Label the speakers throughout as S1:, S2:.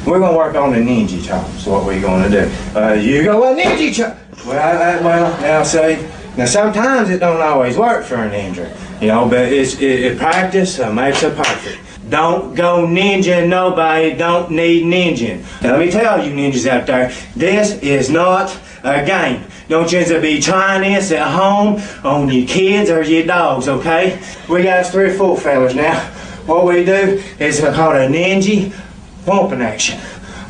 S1: We're gonna work on the ninja chop. That's what we're gonna do. You go a ninja chop. Well, now see. Now sometimes it don't always work for a ninja, you know, but it practice makes it perfect. Don't go ninja nobody, don't need ninja. Now let me tell you ninjas out there, this is not a game. Don't you be trying this at home on your kids or your dogs, okay? We got 3 or 4 fellas now. What we do is called a ninja whomping action.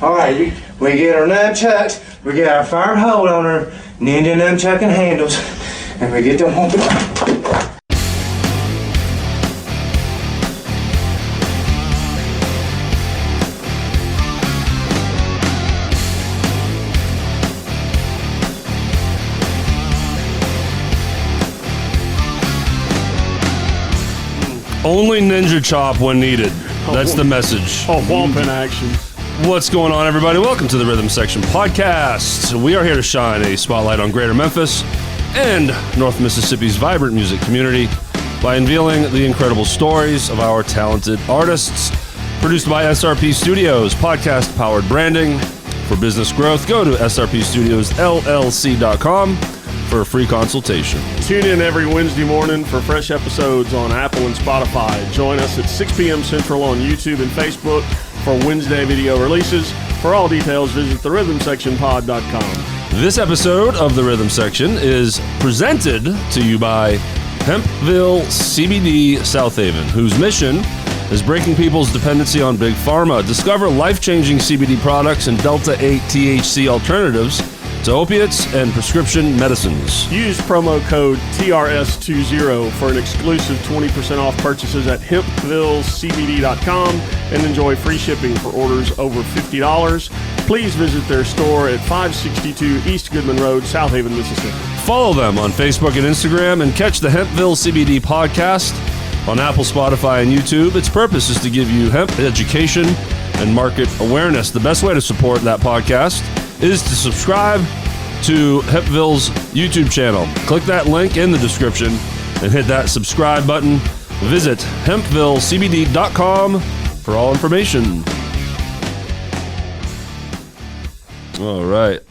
S1: All right, we get our nunchucks, we get our firm hold on our ninja nunchucking handles, and we get them whomping.
S2: Only ninja chop when needed. That's the message.
S3: Oh, whomp in action.
S2: What's going on, everybody? Welcome to the Rhythm Section Podcast. We are here to shine a spotlight on Greater Memphis and North Mississippi's vibrant music community by unveiling the incredible stories of our talented artists. Produced by SRP Studios, podcast-powered branding. For business growth, go to srpstudiosllc.com for a free consultation.
S3: Tune in every Wednesday morning for fresh episodes on Apple and Spotify. Join us at 6 p.m. Central on YouTube and Facebook for Wednesday video releases. For all details, visit therhythmsectionpod.com.
S2: This episode of The Rhythm Section is presented to you by Hempville CBD Southaven, whose mission is breaking people's dependency on Big Pharma. Discover life-changing CBD products and Delta-8 THC alternatives to opiates and prescription medicines.
S3: Use promo code TRS20 for an exclusive 20% off purchases at hempvillecbd.com and enjoy free shipping for orders over $50. Please visit their store at 562 East Goodman Road, Southaven, Mississippi.
S2: Follow them on Facebook and Instagram and catch the Hempville CBD podcast on Apple, Spotify, and YouTube. Its purpose is to give you hemp education and market awareness. The best way to support that podcast is to subscribe to Hempville's YouTube channel. Click that link in the description and hit that subscribe button. Visit hempvillecbd.com for all information. All right.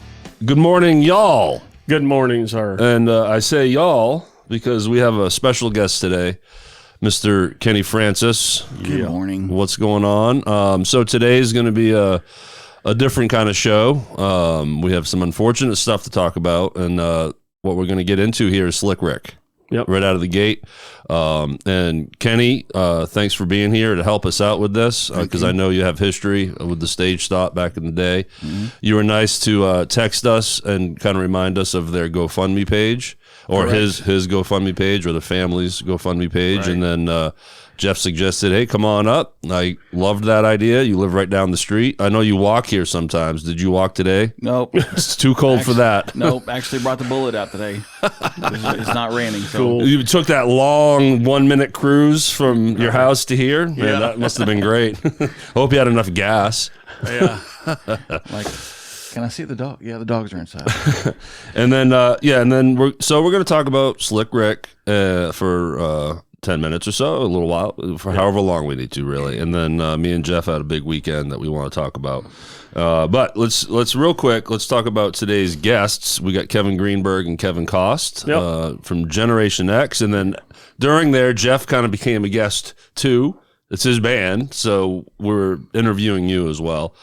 S2: Good morning, y'all.
S3: Good morning, sir.
S2: And I say y'all because we have a special guest today, Mr. Kenny Francis.
S4: Good morning.
S2: What's going on? So today is going to be a different kind of show. We have some unfortunate stuff to talk about, and what we're going to get into here is Slick Rick.
S3: Yep.
S2: Right out of the gate. And Kenny, thanks for being here to help us out with this, because I know you have history with the stage stop back in the day. Mm-hmm. You were nice to text us and kind of remind us of their GoFundMe page, or his GoFundMe page, or the family's GoFundMe page. Right. And then Jeff suggested, hey, come on up. I loved that idea. You live right down the street. I know you walk here sometimes. Did you walk today?
S4: Nope.
S2: It's too cold for that.
S4: Nope. Actually brought the bullet out today. It's not raining. So.
S3: Cool.
S2: You took that long 1-minute cruise from your house to here? Man,
S3: yeah.
S2: That must have been great. Hope you had enough gas.
S4: Yeah. Like, can I see the dog? Yeah, the dogs are inside.
S2: And then, we're going to talk about Slick Rick for 10 minutes or so, a little while, for however long we need to, really. And then me and Jeff had a big weekend that we want to talk about. But let's real quick, let's talk about today's guests. We got Kevin Greenburg and Kevin Cost from Generation X. And then during there, Jeff kind of became a guest too. It's his band, so we're interviewing you as well.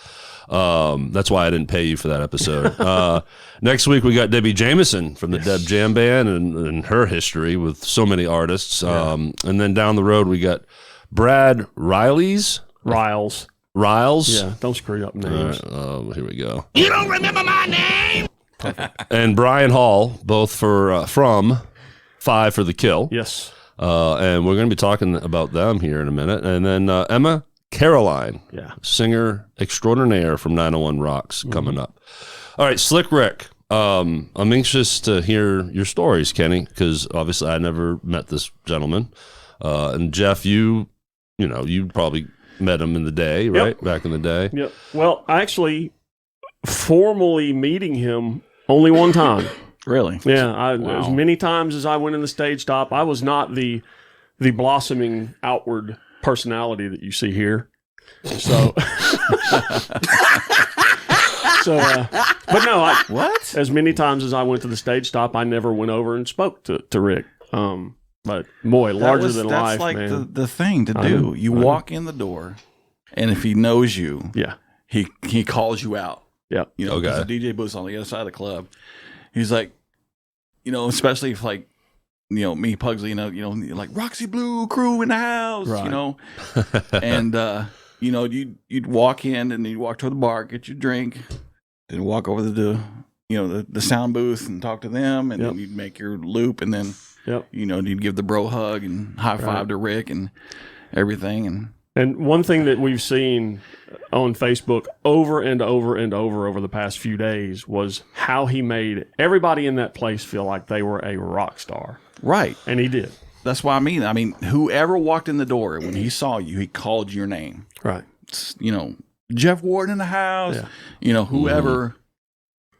S2: That's why I didn't pay you for that episode. Next week, we got Debbie Jameson from the Deb Jam Band and her history with so many artists. And then down the road, we got Brad Riles.
S3: Yeah, don't screw up names.
S2: Here we go.
S5: You don't remember my name?
S2: And Brian Hall, both from Five for the Kill.
S3: Yes.
S2: And we're going to be talking about them here in a minute. And then Emma Caroline, singer extraordinaire from 901 Rocks, coming up. All right, Slick Rick. I'm anxious to hear your stories, Kenny, because obviously I never met this gentleman. And Jeff, you probably met him in the day, right? Back in the day.
S3: Yep. Well, actually, formally meeting him only one time.
S4: Really?
S3: Yeah. As many times as I went in the stage stop, I was not the blossoming outward personality that you see here. So, but no,
S4: What?
S3: as many times as I went to the stage stop, I never went over and spoke to Rick. But boy, larger than life,
S4: that's like
S3: man.
S4: the thing to do. You walk in the door, and if he knows you,
S3: Yeah.
S4: he calls you out.
S3: Yeah.
S4: You know, because the DJ booth's on the other side of the club. He's like, you know, especially if like, you know, me, Pugsley, you know, like Roxy Blue crew in the house,
S3: Right.
S4: you know, and you know, you'd walk in and you'd walk to the bar, get your drink, then walk over to the sound booth and talk to them, and then you'd make your loop, and then you know, you'd give the bro hug and high five to Rick and everything,
S3: And one thing that we've seen on Facebook over and over the past few days was how he made everybody in that place feel like they were a rock star.
S4: right.
S3: And he did.
S4: That's what I mean. I mean, whoever walked in the door, when he saw you, he called your name.
S3: Right.
S4: You know, Jeff Ward in the house.
S3: Yeah.
S4: You know, whoever,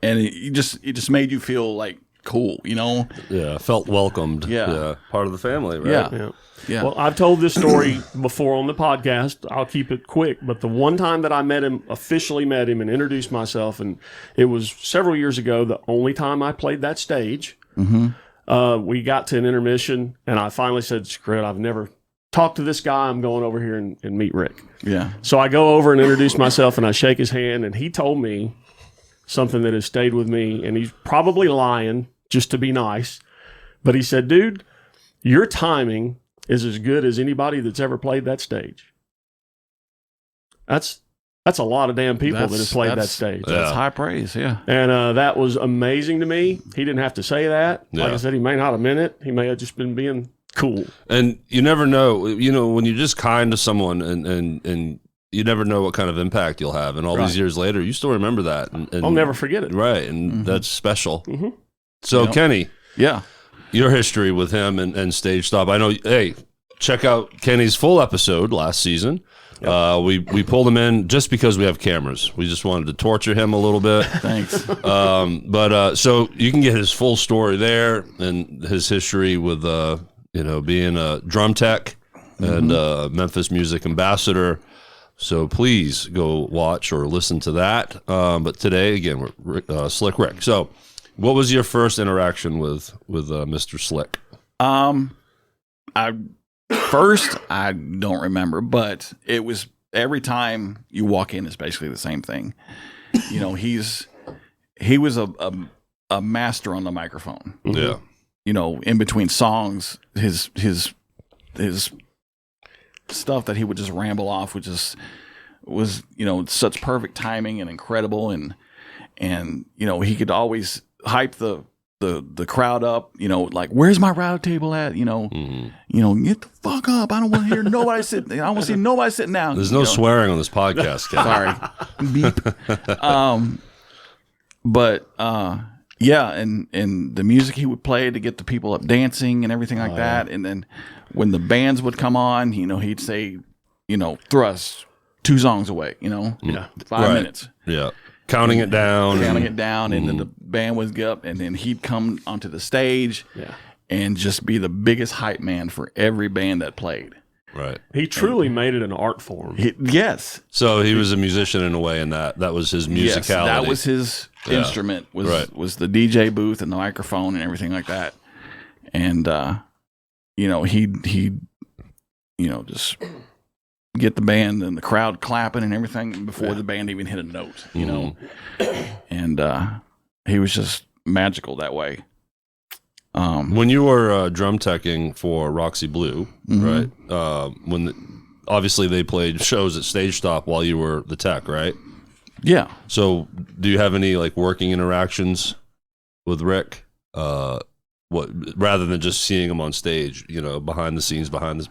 S4: and it just made you feel like cool. You know.
S2: Yeah, felt welcomed.
S4: Yeah.
S2: Part of the family, right?
S4: Yeah.
S3: Yeah.
S4: Yeah.
S3: Well, I've told this story before on the podcast. I'll keep it quick. But the one time that I officially met him and introduced myself, and it was several years ago, the only time I played that stage. We got to an intermission, and I finally said, screw it, I've never talked to this guy. I'm going over here and meet Rick.
S4: Yeah.
S3: So I go over and introduce myself, and I shake his hand, and he told me something that has stayed with me, and he's probably lying just to be nice. But he said, dude, your timing is as good as anybody that's ever played that stage. That's a lot of damn people that have played that stage.
S4: That's high praise. Yeah.
S3: And that was amazing to me. He didn't have to say that. Like
S2: Yeah.
S3: I said, he may not have meant it. He may have just been being cool.
S2: And you never know, you know, when you're just kind to someone and you never know what kind of impact you'll have. And all these years later, you still remember that. And
S3: I'll never forget it.
S2: Right. And that's special. So, Kenny,
S4: Yeah.
S2: your history with him and Stage Stop. I know, hey, check out Kenny's full episode last season. We pulled him in just because we have cameras. We just wanted to torture him a little bit.
S4: Thanks.
S2: But so you can get his full story there and his history with, you know, being a drum tech and Memphis music ambassador. So please go watch or listen to that. But today, again, we're Slick Rick. So what was your first interaction with Mr. Slick?
S4: I don't remember, but it was every time you walk in, it's basically the same thing. You know, he was a master on the microphone.
S2: Yeah.
S4: You know, in between songs, his stuff that he would just ramble off, was you know, such perfect timing and incredible, and you know, he could always hype the crowd up, you know, like, where's my round table at? You know, you know, get the fuck up. I don't want to hear nobody sitting. I want to see nobody sitting down.
S2: There's no swearing on this podcast, Ken.
S4: Sorry. Beep. But yeah, and the music he would play to get the people up dancing and everything like that. And then when the bands would come on, you know, he'd say, you know, thrust 2 songs away, you know, 5 minutes.
S2: Yeah. Counting it down.
S4: And then the band would get up, and then he'd come onto the stage and just be the biggest hype man for every band that played.
S2: Right.
S3: He truly made it an art form.
S4: Yes.
S2: So he was a musician in a way, and that was his musicality.
S4: Yes, that was his instrument, was the DJ booth and the microphone and everything like that. And, you know, he'd, you know, just get the band and the crowd clapping and everything before the band even hit a note, you know. And he was just magical that way.
S2: When you were drum teching for Roxy Blue, right? Obviously they played shows at Stage Stop while you were the tech, right?
S4: Yeah.
S2: So do you have any like working interactions with Rick? Rather than just seeing him on stage, you know, behind the scenes, behind the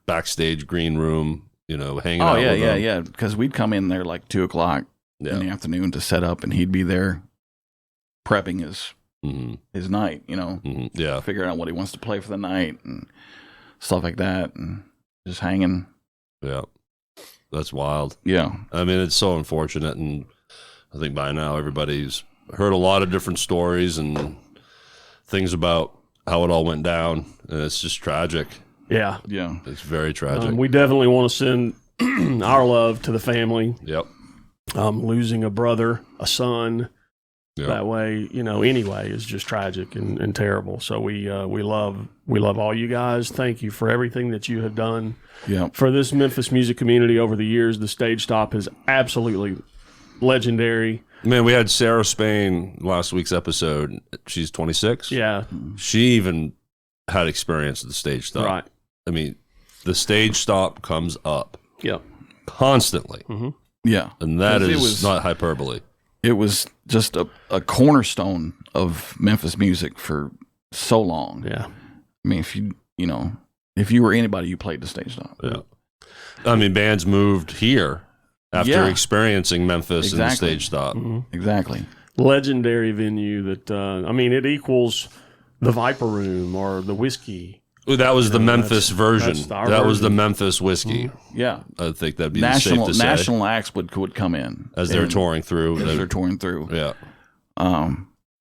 S2: backstage green room, you know, hanging out with him?
S4: Yeah. Because we'd come in there like 2:00 in the afternoon to set up, and he'd be there prepping his night, you know, figuring out what he wants to play for the night and stuff like that, and just hanging.
S2: Yeah. That's wild.
S4: Yeah.
S2: I mean, it's so unfortunate, and I think by now everybody's heard a lot of different stories and things about how it all went down, and it's just tragic.
S3: Yeah.
S4: Yeah.
S2: It's very tragic.
S3: We definitely want to send our love to the family.
S2: Yep.
S3: Losing a brother, a son,
S2: Yep.
S3: that way, anyway, is just tragic and terrible. So we love all you guys. Thank you for everything that you have done for this Memphis music community over the years. The Stage Stop is absolutely legendary.
S2: Man, we had Sarah Spain last week's episode. She's 26.
S3: Yeah.
S2: She even had experience at the Stage Stop.
S3: Right.
S2: I mean, the Stage Stop comes up
S3: Yep.
S2: constantly.
S3: Mm-hmm.
S4: Yeah.
S2: And that is not hyperbole.
S4: It was just a cornerstone of Memphis music for so long.
S3: Yeah.
S4: I mean, if you were anybody, you played the Stage Stop.
S2: Yeah. I mean, bands moved here after experiencing Memphis and the Stage Stop.
S3: Mm-hmm.
S4: Exactly.
S3: Legendary venue that, it equals the Viper Room or the Whiskey.
S2: That was the Memphis version.
S3: That
S2: was the Memphis Whiskey.
S3: Mm-hmm.
S4: Yeah.
S2: I think that'd be safe to say.
S4: National acts would come in.
S2: As they're touring through.
S4: Yeah.
S2: Yeah.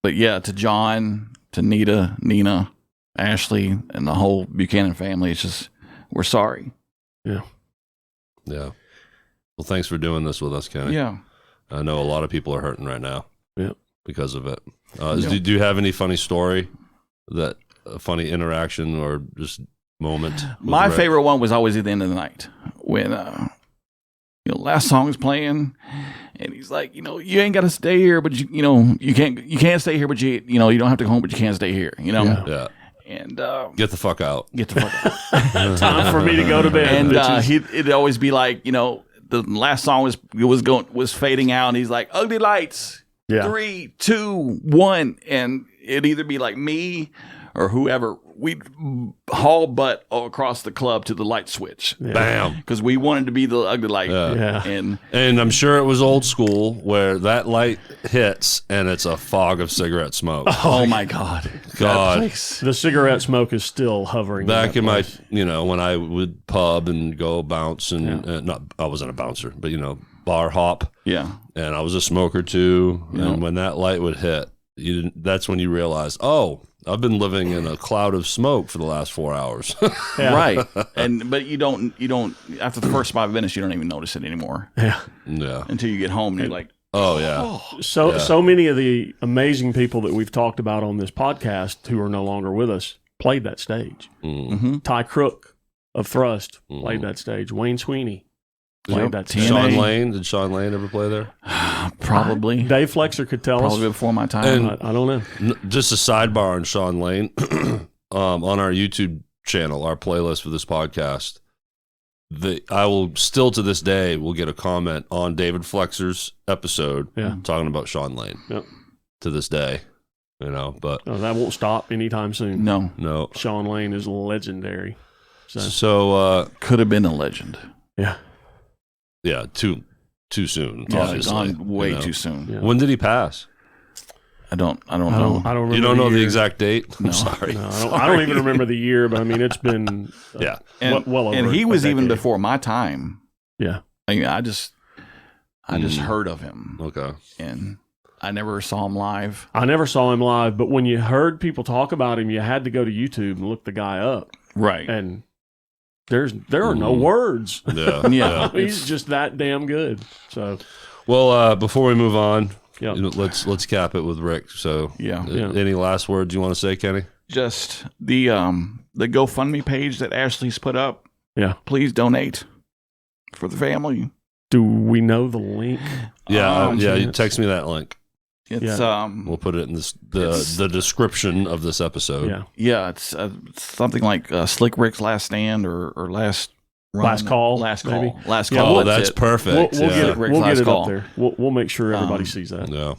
S4: But yeah, to John, to Nina, Ashley, and the whole Buchanan family, it's just, we're sorry.
S3: Yeah.
S2: Yeah. Well, thanks for doing this with us, Kenny.
S4: Yeah.
S2: I know a lot of people are hurting right now.
S3: Yeah.
S2: Because of it. Do you have any funny story, a funny interaction or just moment?
S4: My favorite one was always at the end of the night when last song was playing, and he's like, you ain't got to stay here, but you can't stay here, but you don't have to go home, but you can't stay here,
S2: Yeah.
S4: And
S2: get the fuck out.
S3: Time for me to go to bed.
S4: And it'd always be like, the last song was fading out, and he's like, ugly lights.
S3: Yeah.
S4: 3, 2, 1, and it'd either be like me or whoever. We'd haul butt across the club to the light switch.
S3: Yeah.
S2: Bam.
S4: Because we wanted to be the ugly light.
S3: Yeah.
S2: And I'm sure it was old school where that light hits and it's a fog of cigarette smoke.
S4: Oh my God.
S2: God.
S3: The cigarette smoke is still hovering.
S2: Back in my,
S3: place.
S2: when I would pub and go bounce and I wasn't a bouncer, but bar hop.
S4: Yeah.
S2: And I was a smoker too. And when that light would hit, that's when you realize, oh, I've been living in a cloud of smoke for the last 4 hours.
S4: Right. But you don't after the first 5 minutes you don't even notice it anymore.
S3: Yeah.
S2: Yeah.
S4: Until you get home and you're like,
S2: oh yeah.
S3: So many of the amazing people that we've talked about on this podcast who are no longer with us played that stage.
S2: Mm-hmm.
S3: Ty Crook of Thrust played that stage. Wayne Sweeney played that stage.
S2: Sean Lane. Did Sean Lane ever play there?
S4: probably.
S3: Dave Flexer could tell
S4: Probably
S3: us.
S4: before my time.
S3: I don't know.
S2: Just a sidebar on Sean Lane. On our YouTube channel, our playlist for this podcast, I will still to this day will get a comment on David Flexer's episode talking about Sean Lane.
S3: Yep.
S2: To this day, but
S3: that won't stop anytime soon.
S4: No.
S3: Sean Lane is legendary.
S2: So
S4: could have been a legend.
S3: Yeah.
S2: Yeah, too soon.
S4: Yeah,
S2: obviously,
S4: gone way too soon.
S3: Yeah.
S2: When did he pass?
S4: I don't know.
S3: I don't remember.
S2: You don't know the
S3: year.
S2: exact date?
S4: No.
S2: I'm sorry.
S3: No, I don't even remember the year, but it's been
S4: and,
S3: well over.
S4: And he was
S3: a
S4: even
S3: decade.
S4: before my time.
S3: Yeah.
S4: I just heard of him.
S2: Okay.
S4: And I never saw him live.
S3: I never saw him live, but when you heard people talk about him, you had to go to YouTube and look the guy up.
S4: Right.
S3: And there are no words.
S2: Yeah.
S4: Yeah.
S3: He's just that damn good. So,
S2: well, before we move on,
S3: yeah,
S2: let's cap it with Rick. So,
S4: Yeah.
S2: Any last words you want to say, Kenny?
S4: Just the GoFundMe page that Ashley's put up.
S3: Yeah.
S4: Please donate for the family.
S3: Do we know the link?
S2: Yeah, you
S3: chance.
S2: text me that link.
S4: It's
S2: We'll put it in the description of this episode.
S3: Yeah.
S4: it's something like Slick Rick's Last Stand or Last Run.
S3: Last Call,
S4: Last
S3: maybe?
S4: Call. Last
S3: Yeah,
S4: Call.
S2: Oh, that's
S4: it.
S2: perfect.
S3: We'll get it.
S4: Rick's
S3: We'll get
S4: last
S3: it
S4: call.
S3: up there. We'll make sure everybody sees that.
S2: Yeah.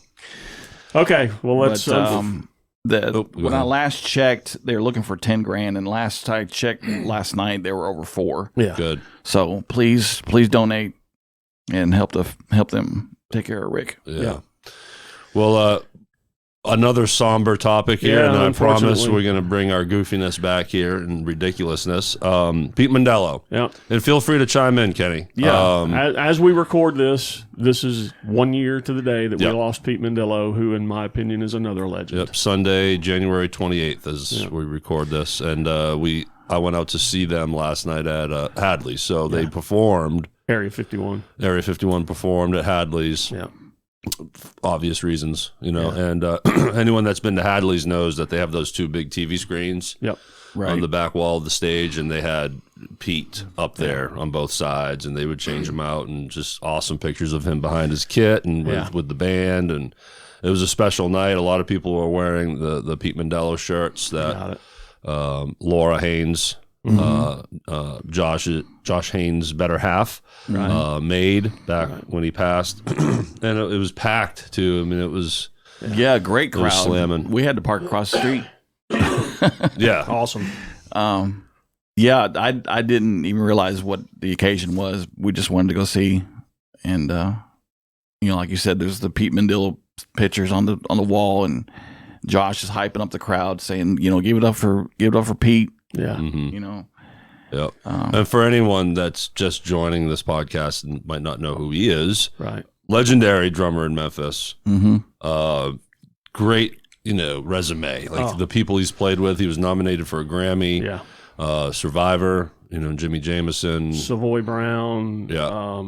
S3: Okay. Well, let's.
S4: When I
S2: ahead.
S4: last checked, they were looking for $10,000, and last I checked last night, they were over $4,000.
S3: yeah.
S2: Good.
S4: So please donate and help them take care of Rick.
S2: Yeah. Well, another somber topic here,
S3: Yeah,
S2: and then I promise
S3: unfortunately.
S2: we're going to bring our goofiness back here and ridiculousness. Pete Mendillo.
S3: Yeah.
S2: And feel free to chime in, Kenny.
S3: Yeah. As we record this is 1 year to the day that we
S2: Yep.
S3: lost Pete Mendillo, who, in my opinion, is another legend.
S2: Yep. Sunday, January 28th, as we record this, and I went out to see them last night at Hadley. So they performed
S3: Area 51.
S2: Area 51 performed at Hadley's.
S3: Yeah.
S2: Obvious reasons, and anyone that's been to Hadley's knows that they have those 2 big TV screens on the back wall of the stage, and they had Pete up there on both sides, and they would change him out, and just awesome pictures of him behind his kit and with the band, and it was a special night. A lot of people were wearing the Pete Mendillo shirts that Laura Haynes, Josh Haynes' better half, made back when he passed, and it was packed too. I mean, it was
S4: great crowd.
S2: Slamming.
S4: We had to park across the street.
S3: Awesome.
S4: I didn't even realize what the occasion was. We just wanted to go see, and like you said, there's the Pete Mendillo pictures on the wall, and Josh is hyping up the crowd, saying, give it up for Pete.
S3: Yeah.
S2: Mm-hmm. Yep. And for anyone that's just joining this podcast and might not know who he is, legendary drummer in Memphis. Great, resume. Like the people he's played with. He was nominated for a Grammy.
S3: Yeah.
S2: Survivor. Jimmy Jamison,
S3: Savoy Brown.
S2: Yeah.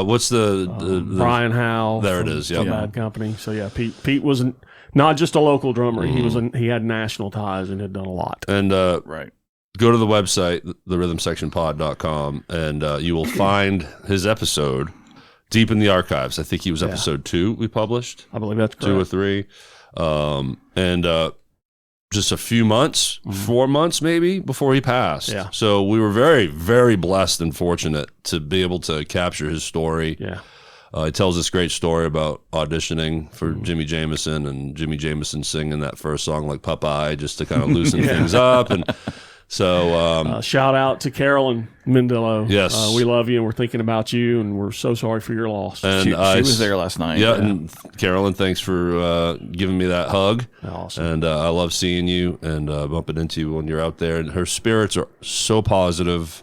S2: What's the
S3: Brian Howe?
S2: There it is. Yeah.
S3: Bad Company. So yeah, Pete wasn't not just a local drummer. He had national ties and had done a lot.
S2: And go to the website, therhythmsectionpod.com, and you will find his episode deep in the archives. I think he was episode 2 we published.
S3: I believe that's correct.
S2: 2 or 3. And just a few months, 4 months maybe, before he passed.
S3: Yeah.
S2: So we were very, very blessed and fortunate to be able to capture his story.
S3: Yeah.
S2: He tells this great story about auditioning for Jimmy Jamison, and Jimmy Jamison singing that first song like Popeye just to kind of loosen things up. And so
S3: shout out to Carolyn Mendillo.
S2: Yes.
S3: We love you, and we're thinking about you, and we're so sorry for your loss.
S2: And
S4: she was there last night.
S2: Yeah, and Carolyn, thanks for giving me that hug.
S3: Awesome.
S2: And I love seeing you and bumping into you when you're out there. And her spirits are so positive.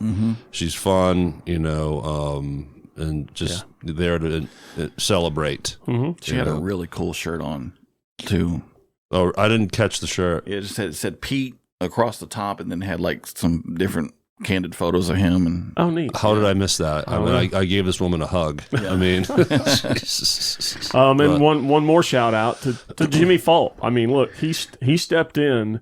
S2: She's fun, and just there to celebrate.
S4: She had a really cool shirt on, too.
S2: Oh, I didn't catch the shirt.
S4: It just said Pete across the top, and then had like some different candid photos of him. And
S3: oh, neat.
S2: How did I miss that? I gave this woman a hug. I mean,
S3: and one more shout out to Jimmy Fulp. I mean, look, he stepped in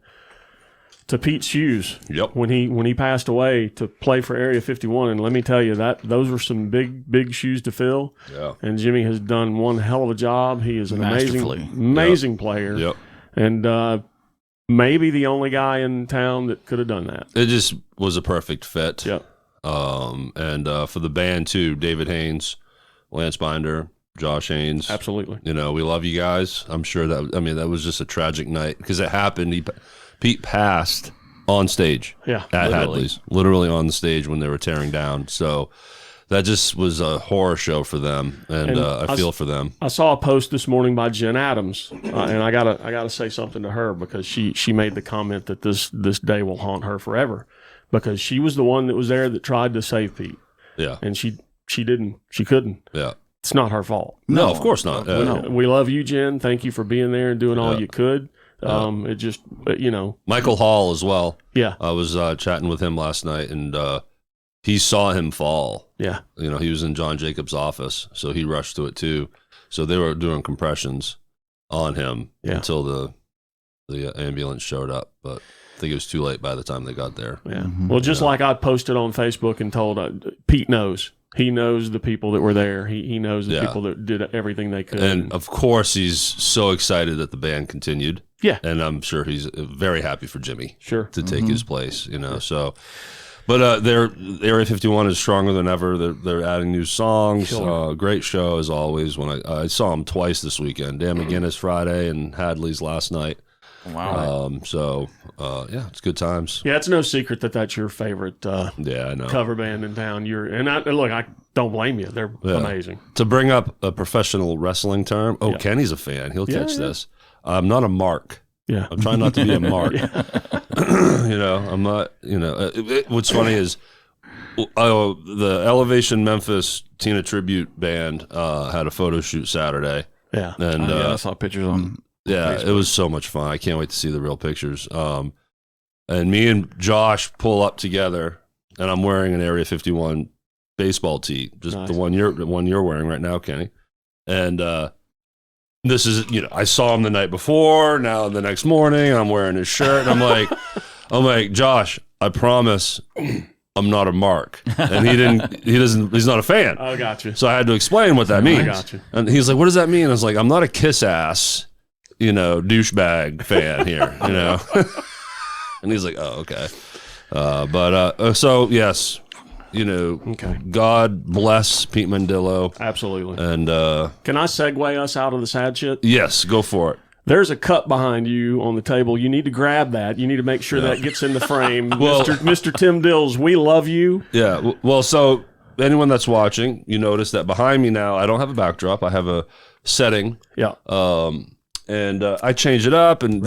S3: to Pete's shoes when he passed away to play for Area 51, and let me tell you that those were some big shoes to fill.
S2: Yeah.
S3: And Jimmy has done one hell of a job. He is an amazing player.
S2: Yep.
S3: And maybe the only guy in town that could have done that.
S2: It just was a perfect fit.
S3: Yep.
S2: And for the band too, David Haynes, Lance Binder, Josh Haynes.
S3: Absolutely.
S2: We love you guys. I'm sure that was just a tragic night because it happened. Pete passed on stage.
S3: Yeah.
S2: At Hadley's, literally on the stage when they were tearing down. So that just was a horror show for them, and I feel for them.
S3: I saw a post this morning by Jen Adams, and I gotta say something to her because she made the comment that this day will haunt her forever because she was the one that was there that tried to save Pete.
S2: Yeah,
S3: and she couldn't.
S2: Yeah,
S3: it's not her fault.
S2: No, of course not.
S3: We love you, Jen. Thank you for being there and doing all you could. It just
S2: Michael Hall as well.
S3: Yeah,
S2: I was chatting with him last night, and he saw him fall.
S3: Yeah.
S2: He was in John Jacobs' office, so he rushed to it too. So they were doing compressions on him until the ambulance showed up. But I think it was too late by the time they got there.
S3: Yeah. Mm-hmm. Well, just like I posted on Facebook and told Pete knows. He knows the people that were there. He knows the people that did everything they could.
S2: And of course, he's so excited that the band continued.
S3: Yeah.
S2: And I'm sure he's very happy for Jimmy.
S3: Sure.
S2: To take his place, so... But their Area 51 is stronger than ever. They're adding new songs.
S3: Sure.
S2: Great show as always. When I saw them twice this weekend, Dan McGinnis Friday and Hadley's last night.
S4: Wow.
S2: It's good times.
S3: Yeah, it's no secret that that's your favorite
S2: I know.
S3: cover band in town. I don't blame you. They're amazing.
S2: To bring up a professional wrestling term, Kenny's a fan. He'll catch this. I'm not a mark.
S3: Yeah.
S2: I'm trying not to be a mark. I'm not, what's funny is the Elevation Memphis Tina Tribute Band had a photo shoot Saturday.
S3: Yeah.
S2: And
S4: I saw pictures on Facebook.
S2: It was so much fun. I can't wait to see the real pictures. And me and Josh pull up together, and I'm wearing an Area 51 baseball tee, just the one you're wearing right now, Kenny. And this is, I saw him the night before. Now the next morning, I'm wearing his shirt, and I'm like, Josh, I promise, I'm not a mark. And he's not a fan.
S3: I got you.
S2: So I had to explain what that means.
S3: I got you.
S2: And he's like, what does that mean? I was like, I'm not a kiss ass, douchebag fan here, And he's like, oh, okay. So yes,
S3: okay.
S2: God bless Pete Mendillo.
S3: Absolutely.
S2: And
S3: can I segue us out of the sad shit?
S2: Yes, go for it.
S3: There's a cup behind you on the table. You need to grab that. You need to make sure that gets in the frame.
S2: Well,
S3: Mr. Tim Dills, we love you.
S2: Yeah. Well, so anyone that's watching, you notice that behind me now, I don't have a backdrop. I have a setting.
S3: Yeah.
S2: And I change it up, and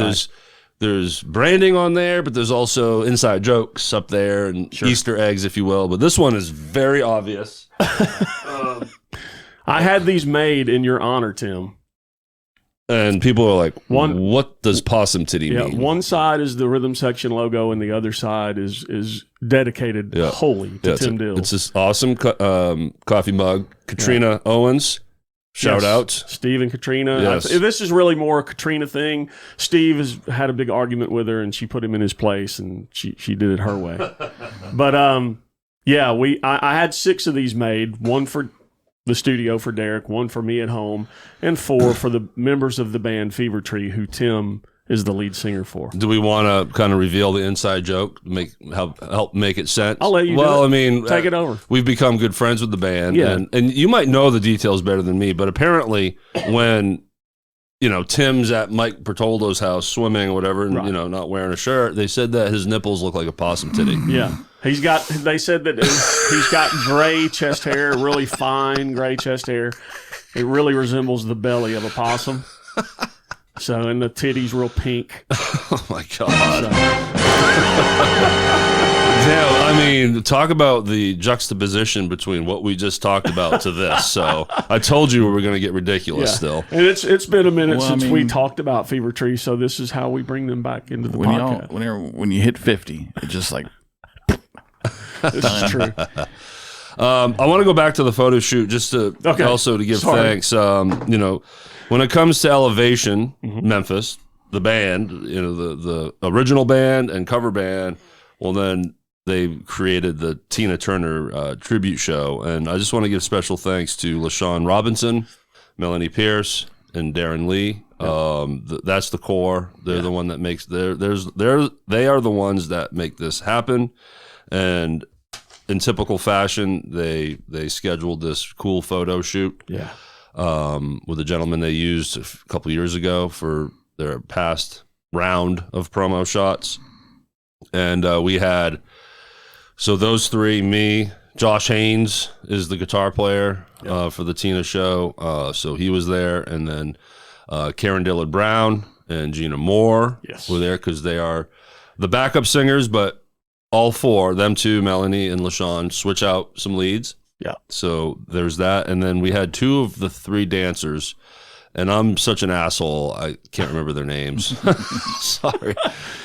S2: there's branding on there, but there's also inside jokes up there and Easter eggs, if you will. But this one is very obvious.
S3: I had these made in your honor, Tim.
S2: And people are like, what does possum titty mean?
S3: One side is the Rhythm Section logo, and the other side is dedicated wholly to Tim Dills.
S2: It's this awesome coffee mug. Katrina Owens. Shout out. Steve
S3: and Katrina.
S2: Yes.
S3: This is really more a Katrina thing. Steve has had a big argument with her, and she put him in his place, and she did it her way. But I had 6 of these made, 1 for the studio for Derek, 1 for me at home, and 4 for the members of the band Fever Tree, who Tim is the lead singer for.
S2: Do we want to kind of reveal the inside joke, help make it sense?
S3: I'll let you
S2: do it.
S3: I mean, take it over.
S2: We've become good friends with the band, and you might know the details better than me, but apparently when Tim's at Mike Bertoldo's house swimming or whatever, and not wearing a shirt, they said that his nipples look like a possum titty.
S3: Yeah. They said that he's got gray chest hair, really fine gray chest hair. It really resembles the belly of a possum. So, and the titty's real pink.
S2: Oh my God. Damn, I mean, talk about the juxtaposition between what we just talked about to this. So I told you we were going to get ridiculous still.
S3: And it's been a minute since we talked about Fever Tree, so this is how we bring them back into the podcast.
S4: When you hit 50, it's just like...
S3: This is true.
S2: I want to go back to the photo shoot just to also to give thanks. When it comes to Elevation, Memphis, the band, the original band and cover band, well, then they created the Tina Turner tribute show. And I just want to give special thanks to LaShawn Robinson, Melanie Pierce, and Darren Lee. That's the core. They're the one that makes they are the ones that make this happen. And in typical fashion, they scheduled this cool photo shoot. Yeah. With a gentleman they used a couple years ago for their past round of promo shots. And we had, so those 3, me, Josh Haynes is the guitar player for the Tina show. So he was there. And then Karen Dillard Brown and Gina Moore were there because they are the backup singers, but all 4, them 2, Melanie and LaShawn, switch out some leads. Yeah. So there's that. And then we had 2 of the 3 dancers, and I'm such an asshole, I can't remember their names. Sorry.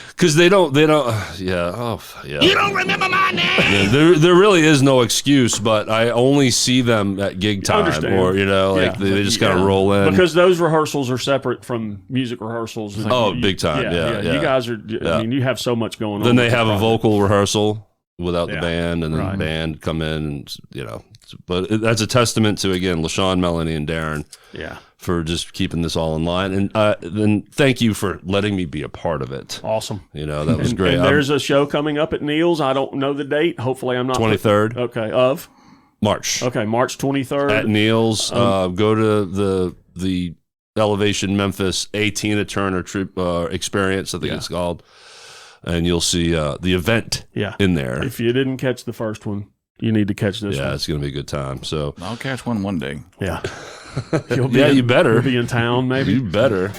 S2: Because they don't, You
S5: don't remember my name?
S2: Yeah, there really is no excuse, but I only see them at gig time. Or, they just kind of roll in.
S3: Because those rehearsals are separate from music rehearsals.
S2: Big time. Yeah.
S3: You guys are, I mean, you have so much going on.
S2: Then they have a vocal rehearsal without the band, and then the band come in, and, but that's a testament to, again, LaShawn, Melanie, and Darren. Yeah. For just keeping this all in line. And then thank you for letting me be a part of it.
S3: Awesome.
S2: That was great.
S3: And there's a show coming up at Neil's. I don't know the date. Hopefully I'm not.
S2: 23rd.
S3: Okay. Of?
S2: March.
S3: Okay. March 23rd.
S2: At Neil's. Go to the Elevation Memphis Tina Turner experience, I think it's called. And you'll see the event in there.
S3: If you didn't catch the first one, you need to catch this one.
S2: Yeah, it's going to be a good time. So
S4: I'll catch one day.
S3: Yeah.
S2: You better.
S3: You'll be in town, maybe.
S2: You better.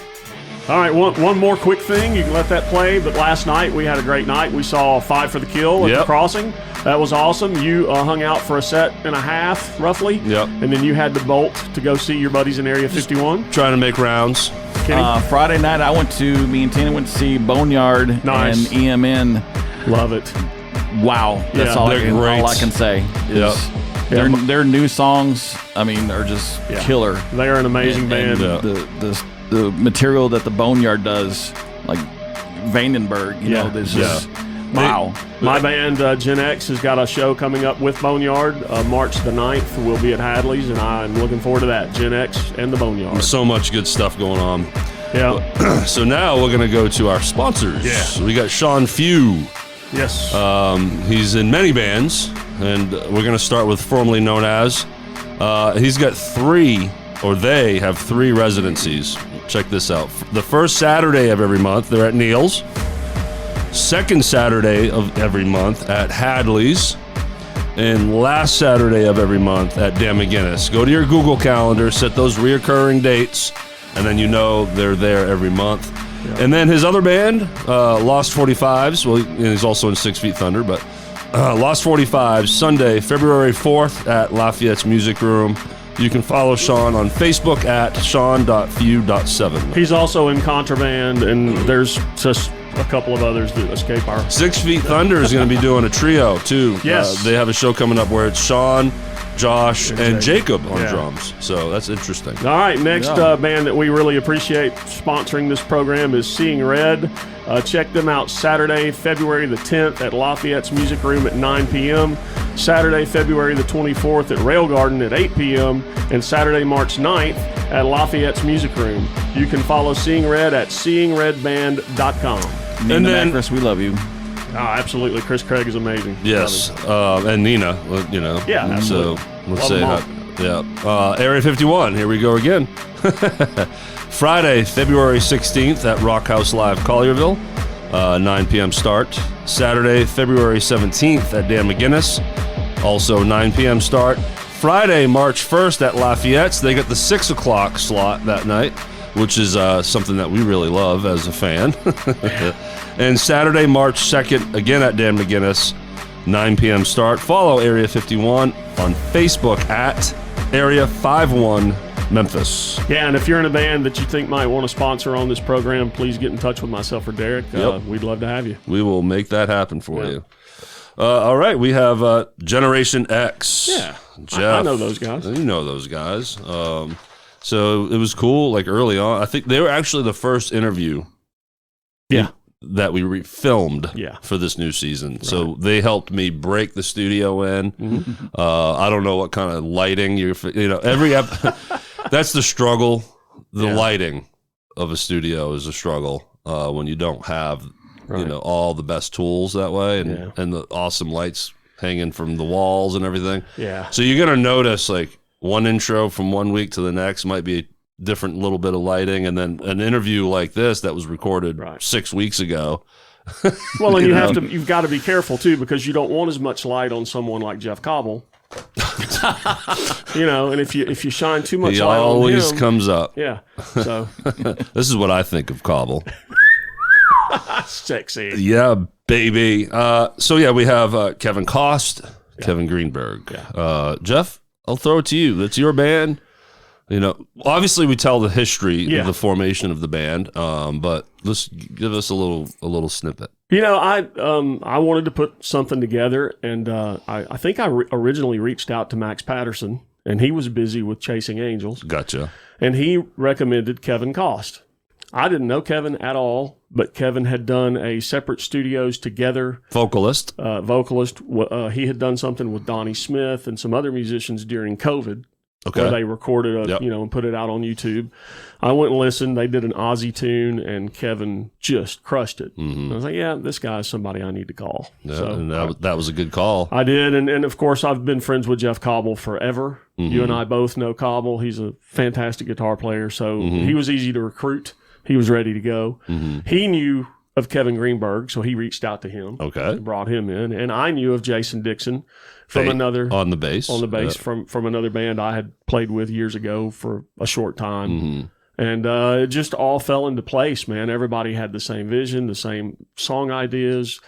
S3: All right, one more quick thing. You can let that play. But last night, we had a great night. We saw 5 for the Kill at the Crossing. That was awesome. You hung out for a set and a half, roughly. Yep. And then you had to bolt to go see your buddies in Area 51.
S2: Trying to make rounds.
S4: Friday night, me and Tina went to see Boneyard and EMN.
S3: Love it.
S4: Wow. That's all I can say.
S2: Yep.
S4: Their new songs, I mean, are just killer.
S3: They are an amazing band.
S4: The material that the Boneyard does, like Vandenberg, you know, this is wow.
S3: My band Gen X has got a show coming up with Boneyard March the 9th. We'll be at Hadley's, and I'm looking forward to that. Gen X and the Boneyard.
S2: So much good stuff going on.
S3: Yeah.
S2: So now we're going to go to our sponsors.
S3: Yeah.
S2: We got Shawn Few.
S3: Yes.
S2: He's in many bands, and we're going to start with formerly known as. He's got they have 3 residencies. Check this out. The first Saturday of every month, they're at Neil's. Second Saturday of every month at Hadley's. And last Saturday of every month at Dan McGinnis. Go to your Google Calendar, set those reoccurring dates, and then you know they're there every month. Yeah. And then his other band, Lost 45s. Well, he's also in 6 Feet Thunder, but Lost 45s, Sunday, February 4th at Lafayette's Music Room. You can follow Shawn on Facebook at Shawn.few.7.
S3: He's also in Contraband, and there's just a couple of others that escape our...
S2: 6 Feet Thunder is going to be doing a trio, too.
S3: Yes.
S2: They have a show coming up where it's Shawn, Josh, and Jacob on drums. So that's interesting.
S3: All right, next band that we really appreciate sponsoring this program is Seeing Red. Check them out Saturday, February the 10th at Lafayette's Music Room at 9 p.m., Saturday, February the 24th at Rail Garden at 8 p.m., and Saturday, March 9th at Lafayette's Music Room. You can follow Seeing Red at seeingredband.com.
S4: And then, Chris, we love you.
S3: Oh, absolutely. Chris Craig is amazing.
S2: Yes. And Nina, you know.
S3: Yeah, absolutely.
S2: So let's say hi. Area 51, here we go again. Friday, February 16th at Rock House Live, Collierville, 9 p.m. start. Saturday, February 17th at Dan McGinnis, also 9 p.m. start. Friday, March 1st at Lafayette's. They got the 6 o'clock slot that night, which is something that we really love as a fan. And Saturday, March 2nd, again at Dan McGinnis, 9 p.m. start. Follow Area 51 on Facebook at Area 51 Memphis.
S3: Yeah, and if you're in a band that you think might want to sponsor on this program, please get in touch with myself or Derek. We'd love to have you.
S2: We will make that happen for you. All right, we have Generation X.
S3: Yeah,
S2: Jeff.
S3: I know those guys.
S2: You know those guys. So it was cool, like early on. I think they were actually the first interview that we filmed for this new season. Right. So they helped me break the studio in. Mm-hmm. I don't know what kind of lighting that's the struggle. The lighting of a studio is a struggle when you don't have all the best tools that way and the awesome lights hanging from the walls and everything.
S3: Yeah.
S2: So you're gonna notice like one intro from one week to the next might be a different little bit of lighting, and then an interview like this that was recorded 6 weeks ago.
S3: Well, and you've got to be careful too, because you don't want as much light on someone like Jeff Cobble. And if you shine too much light on him, he
S2: always comes up.
S3: Yeah. So
S2: this is what I think of Cobble.
S3: Sexy.
S2: Yeah, baby. We have Kevin Cost, Kevin Greenburg. Yeah. Jeff, I'll throw it to you. That's your band. Obviously we tell the history of the formation of the band, but let's give us a little snippet.
S3: I wanted to put something together, and I think I originally reached out to Max Patterson, and he was busy with Chasing Angels.
S2: Gotcha.
S3: And he recommended Kevin Cost. I didn't know Kevin at all, but Kevin had done a separate studios together.
S2: Vocalist.
S3: He had done something with Donnie Smith and some other musicians during COVID.
S2: Okay.
S3: Where they recorded and put it out on YouTube. I went and listened. They did an Aussie tune, and Kevin just crushed it. Mm-hmm. I was like, this guy is somebody I need to call.
S2: Yeah, so and that was a good call.
S3: I did, and of course, I've been friends with Jeff Cobble forever. Mm-hmm. You and I both know Cobble. He's a fantastic guitar player, so he was easy to recruit. He was ready to go. Mm-hmm. He knew of Kevin Greenburg, so he reached out to him.
S2: Okay.
S3: Brought him in, and I knew of Jason Dixon from another
S2: on the bass
S3: from another band I had played with years ago for a short time, and it just all fell into place. Man, everybody had the same vision, the same song ideas.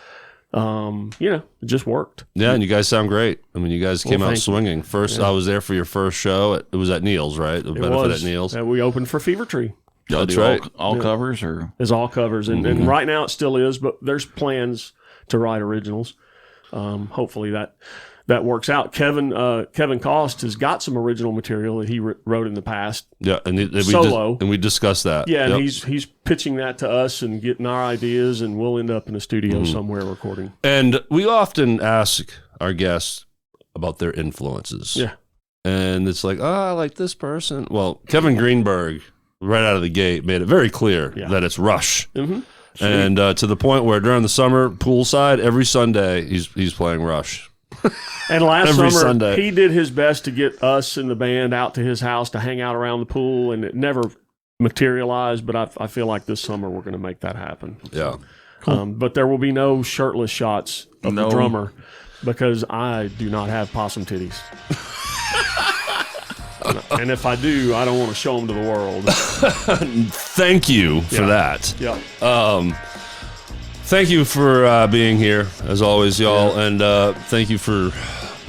S3: It just worked.
S2: Yeah, and you guys sound great. I mean, you guys came out swinging. First, I was there for your first show. It was at Neil's, right? The benefit at Neil's.
S3: We opened for Fever Tree.
S2: That's right.
S4: All covers, or
S3: it's all covers, and right now it still is, but there's plans to write originals. Hopefully that that works out. Kevin Cost has got some original material that he wrote in the past.
S2: Yeah, and
S3: solo.
S2: we discussed that.
S3: Yeah, and he's pitching that to us and getting our ideas, and we'll end up in a studio somewhere recording.
S2: And we often ask our guests about their influences.
S3: Yeah.
S2: And it's like, I like this person. Well, Kevin Greenburg, right out of the gate, made it very clear that it's Rush.
S3: Mm-hmm.
S2: And to the point where during the summer, poolside, every Sunday, he's playing Rush.
S3: And last
S2: Every
S3: summer,
S2: Sunday.
S3: he did his best to get us and the band out to his house to hang out around the pool, and it never materialized, but I feel like this summer we're going to make that happen.
S2: Yeah.
S3: But there will be no shirtless shots of the drummer because I do not have possum titties. And if I do, I don't want to show them to the world.
S2: Thank you for that.
S3: Yeah.
S2: Thank you for being here, as always, y'all. And thank you for,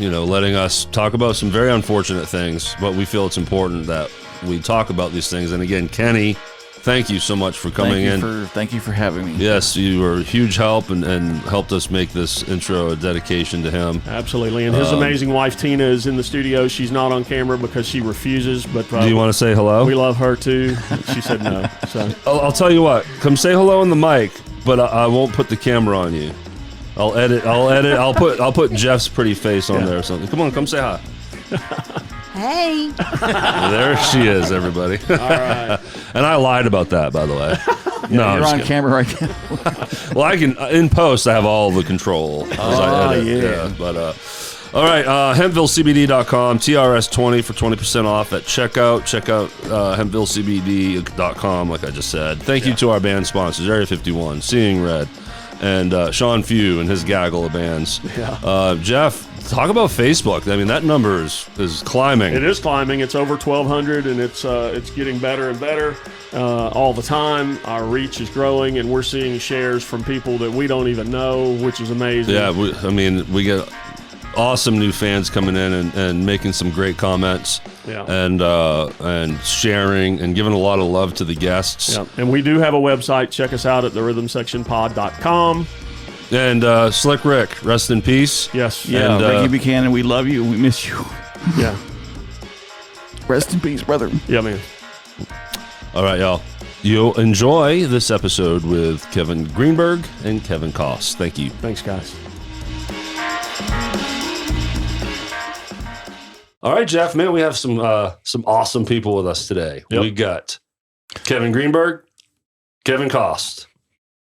S2: letting us talk about some very unfortunate things, but we feel it's important that we talk about these things. And again, Kenny, thank you so much for coming in.
S4: Thank you for having me.
S2: Yes, you were a huge help and helped us make this intro a dedication to him.
S3: Absolutely. And his amazing wife, Tina, is in the studio. She's not on camera because she refuses. But
S2: do you want to say hello?
S3: We love her, too. She said no. So
S2: I'll tell you what. Come say hello in the mic, but I won't put the camera on you. I'll edit. I'll put Jeff's pretty face on there or something. Come on, come say hi.
S6: Hey.
S2: There she is, everybody.
S3: all right.
S2: And I lied about that, by the way. No,
S4: You're on camera right now.
S2: Well, I can in post. I have all the control. As I edit.
S4: Yeah.
S2: But all right, HempvilleCBD.com, TRS20 for 20% off at checkout. Check out HempvilleCBD.com, like I just said. Thank you to our band sponsors, Area 51, Seeing Red, and Shawn Few and his gaggle of bands.
S3: Yeah.
S2: Jeff, talk about Facebook. I mean, that number is climbing.
S3: It is climbing. It's over 1,200, and it's getting better and better all the time. Our reach is growing, and we're seeing shares from people that we don't even know, which is amazing.
S2: Yeah, we get awesome new fans coming in and making some great comments.
S3: Yeah.
S2: And sharing and giving a lot of love to the guests.
S3: Yeah. And we do have a website. Check us out at therhythmsectionpod.com.
S2: And Slick Rick, rest in peace.
S3: Yes.
S4: Yeah,
S2: And,
S4: Ricky Buchanan, we love you. We miss you.
S3: Yeah.
S4: Rest in peace, brother.
S3: Yeah, man.
S2: All right, y'all. You'll enjoy this episode with Kevin Greenburg and Kevin Koss. Thank you.
S3: Thanks, guys.
S2: All right, Jeff, man, we have some awesome people with us today.
S3: Yep.
S2: We got Kevin Greenburg, Kevin Koss,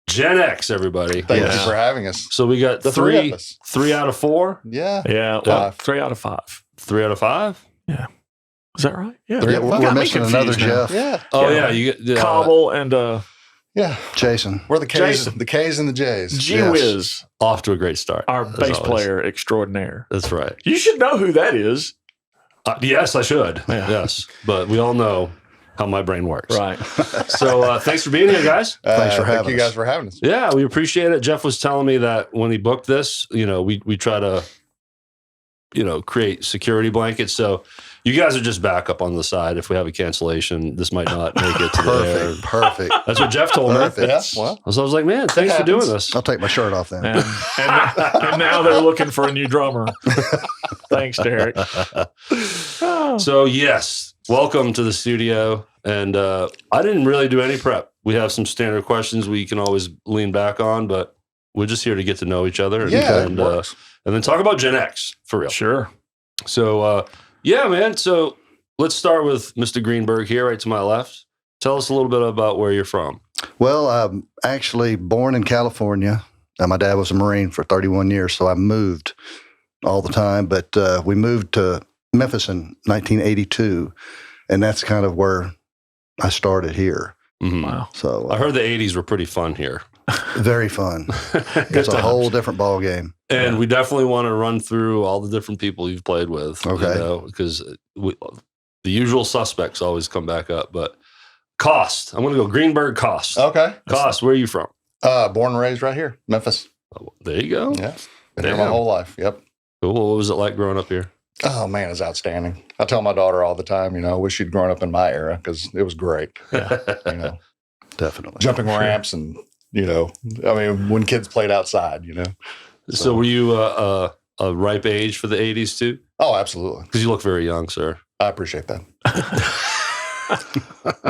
S2: Gen X, everybody.
S7: Thank you for having us.
S2: So we got
S7: The three of us.
S2: 3 out of 4,
S7: Yeah.
S3: Yeah. Well, 3 out of 5.
S2: 3 out of 5.
S3: Yeah. Is that right? Yeah.
S7: Yeah, we're missing another Jeff.
S3: Yeah.
S2: Oh yeah, you get
S3: Cobble and
S7: Yeah.
S5: Jason.
S7: We're the K's,
S3: Jason.
S7: the K's and the J's.
S3: Gee Whiz,
S2: off to a great start.
S3: our
S2: as
S3: bass
S2: always.
S3: player extraordinaire.
S2: That's right.
S3: You should know who that is.
S2: Yes, I should.
S3: Yeah.
S2: Yes, but we all know how my brain works.
S3: Right.
S2: So thanks for being here, guys.
S5: Thanks for
S7: Thank
S5: having
S7: you
S5: us.
S7: guys for having us.
S2: Yeah, we appreciate it. Jeff was telling me that when he booked this, we try to, create security blankets. So you guys are just backup on the side. If we have a cancellation, this might not make it to the air.
S5: Perfect.
S2: That's what Jeff told me.
S5: Perfect.
S7: Yeah, well,
S2: So I was like, man, thanks for doing this.
S5: I'll take my shirt off then.
S3: And now they're looking for a new drummer. Thanks, Derek.
S2: So yes, welcome to the studio. And I didn't really do any prep. We have some standard questions we can always lean back on, but we're just here to get to know each other and,
S7: Yeah, it
S2: and,
S7: works.
S2: and then talk about Gen X for real.
S3: Sure.
S2: So yeah, man. So let's start with Mr. Greenburg here, right to my left. Tell us a little bit about where you're from.
S5: Well, I'm actually born in California. My dad was a Marine for 31 years, so I moved all the time. But we moved to Memphis in 1982, and that's kind of where I started here.
S2: Mhm.
S3: Wow.
S5: So
S2: I heard the 80s were pretty fun here.
S5: very fun. It's a whole different ball game.
S2: And we definitely want to run through all the different people you've played with.
S5: Okay.
S2: Because the usual suspects always come back up. But Koss, I'm going to go Greenburg Koss.
S7: okay.
S2: Koss, where are you from?
S7: Born and raised right here, Memphis.
S2: Oh, there you go.
S7: Yeah. Been here my
S2: Damn.
S7: whole life. Yep.
S2: Cool. What was it like growing up here?
S7: Oh, man, it's outstanding. I tell my daughter all the time, I wish she'd grown up in my era because it was great.
S5: Definitely.
S7: Jumping ramps and, when kids played outside,
S2: So were you a a ripe age for the 80s too?
S7: Oh, absolutely.
S2: Because you look very young, sir.
S7: I appreciate that.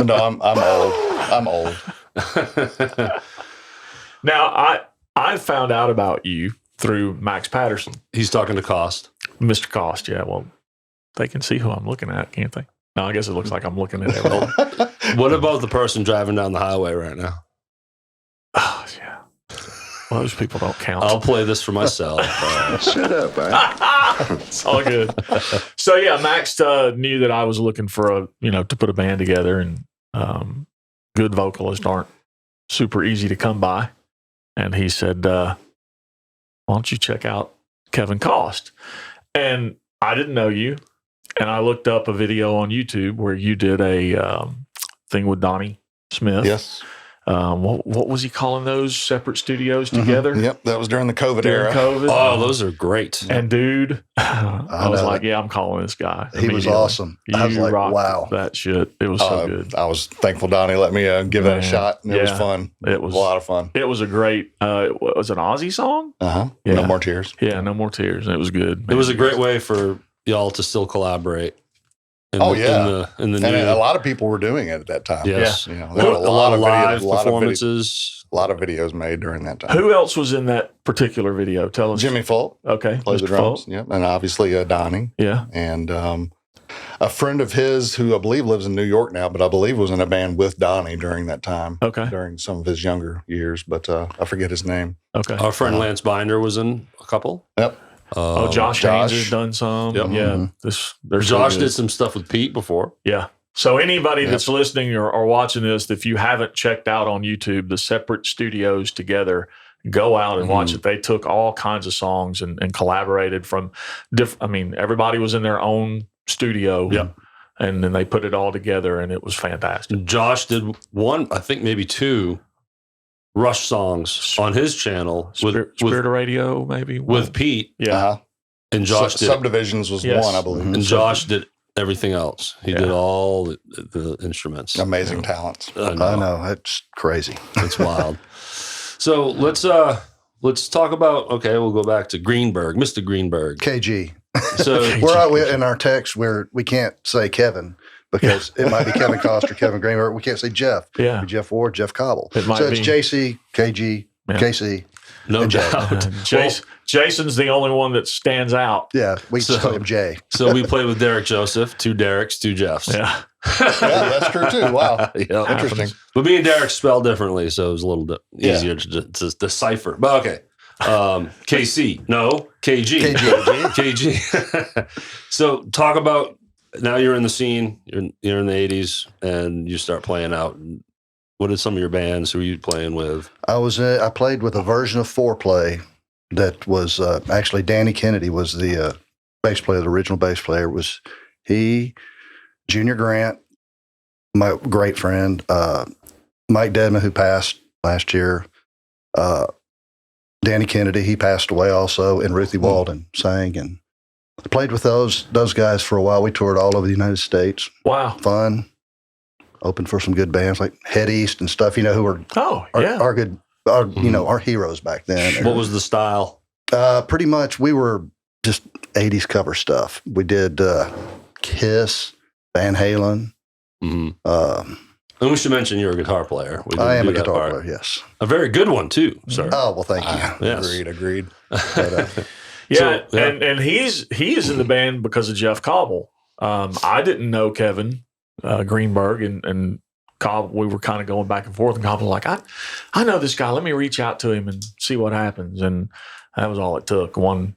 S7: No, I'm old. I'm old.
S8: Now, I found out about you through Max Patterson.
S2: He's talking to Cost.
S8: Mr. Cost, yeah. Well, they can see who I'm looking at, can't they? No, I guess it looks like I'm looking at everyone.
S2: What about the person driving down the highway right now?
S8: Oh, yeah. Well, those people don't count.
S2: I'll play this for myself.
S5: Shut up, man.
S8: It's all good. So yeah, Max knew that I was looking for to put a band together, and good vocalists aren't super easy to come by. And he said, "Why don't you check out Kevin Cost?" And I didn't know you, and I looked up a video on YouTube where you did a thing with Donnie Smith.
S7: Yes.
S8: What was he calling those separate studios together?
S7: Mm-hmm. Yep, that was during the COVID
S8: During
S7: era.
S8: COVID.
S2: Oh, those are great.
S8: And dude, I was
S5: know
S8: like,
S5: it.
S8: yeah, I'm calling this guy.
S5: He was
S8: immediately.
S5: awesome. I was
S8: You
S5: like,
S8: rocked
S5: wow.
S8: that shit. It was so good.
S7: I was thankful Donnie let me give that a
S8: Man.
S7: shot. And it was
S8: Yeah.
S7: fun.
S8: It was
S7: a lot of fun.
S8: It was a great. Was it an Aussie song?
S7: Uh-huh.
S8: Yeah.
S7: No More Tears.
S8: Yeah, No More Tears. And it was good.
S2: It was a great way for y'all to still collaborate. In
S7: Oh,
S2: the,
S7: yeah.
S2: In the
S7: And
S2: new,
S7: a lot of people were doing it at that time.
S2: yes.
S7: You know,
S2: A
S7: there were
S2: lot of live
S7: videos,
S2: performances.
S7: a lot of videos made during that time.
S8: Who else was in that particular video? Tell us.
S7: Jimmy Folk
S8: Okay.
S7: played the
S8: Mr.
S7: drums.
S8: Folk.
S7: Yep. And obviously Donnie.
S8: Yeah.
S7: And a friend of his who I believe lives in New York now, but I believe was in a band with Donnie during that time.
S8: Okay.
S7: During some of his younger years, but I forget his name.
S8: Okay.
S2: Our friend Lance Binder was in a couple.
S7: Yep.
S8: Josh Haynes has done some.
S2: Yep.
S8: Yeah.
S5: Mhm.
S2: Josh did some stuff with Pete before.
S8: Yeah. So anybody that's listening or watching this, if you haven't checked out on YouTube the separate studios together, go out and watch it. They took all kinds of songs and collaborated from everybody was in their own studio.
S2: Yeah.
S8: And then they put it all together, and it was fantastic.
S2: Josh did one, I think maybe two Rush songs on his channel
S8: Spirit of Radio, maybe?
S2: with Pete.
S8: Yeah.
S7: Uh-huh.
S2: And Josh did
S7: Subdivisions was
S8: Yes.
S7: one, I believe.
S2: and Josh did everything else. He
S8: Yeah.
S2: did all the instruments.
S7: Amazing talents.
S2: I
S5: I know. It's crazy.
S2: It's wild. So let's talk about, we'll go back to Greenburg, Mr. Greenburg.
S5: KG.
S2: So
S5: In our text we can't say Kevin because it might be Kevin Cost or Kevin Greenberg. We can't say Jeff.
S8: Yeah.
S5: Jeff Ward, Jeff Cobble.
S8: It might
S5: so it's
S8: be.
S5: JC, KG,
S8: Yeah.
S5: KC.
S2: no doubt.
S8: Jason's the only one that stands out.
S5: Yeah, we
S2: So-
S5: just call him Jay.
S2: So we played with Derek Joseph, two Dereks, two Jeffs.
S8: Yeah.
S7: Yeah, that's true too. Wow.
S2: Yeah.
S7: Interesting.
S2: But me and Derek spell differently, so it was a little bit easier to decipher. But okay. KC. No. KG. KG. So talk about, now you're in the scene, you're in the 80s, and you start playing out. What are some of your bands? Who are you playing with?
S5: I played with a version of Foreplay that was actually Danny Kennedy was the bass player, the original bass player. It was he, Junior Grant, my great friend, Mike Dedman, who passed last year, Danny Kennedy, he passed away also, and Ruthie Walden sang, and I played with those guys for a while. We toured all over the United States.
S8: Wow.
S5: Fun. Opened for some good bands like Head East and stuff, who were
S8: Oh,
S5: our,
S8: yeah.
S5: our good, our heroes back then.
S2: What was the style?
S5: Pretty much, we were just 80s cover stuff. We did Kiss, Van Halen.
S2: Mm-hmm. And we should mention you're a guitar player. We
S5: I
S2: didn't
S5: am
S2: do
S5: a
S2: that
S5: guitar
S2: part.
S5: player, yes.
S2: A very good one, too, sir.
S5: Oh, well, thank you.
S2: Yes.
S7: Agreed.
S5: But,
S8: Yeah,
S2: So, yeah.
S8: and he is in the band because of Jeff Cobble. I didn't know Kevin Greenburg and Cobble. We were kind of going back and forth, and Cobble was like, I know this guy. Let me reach out to him and see what happens. And that was all it took. One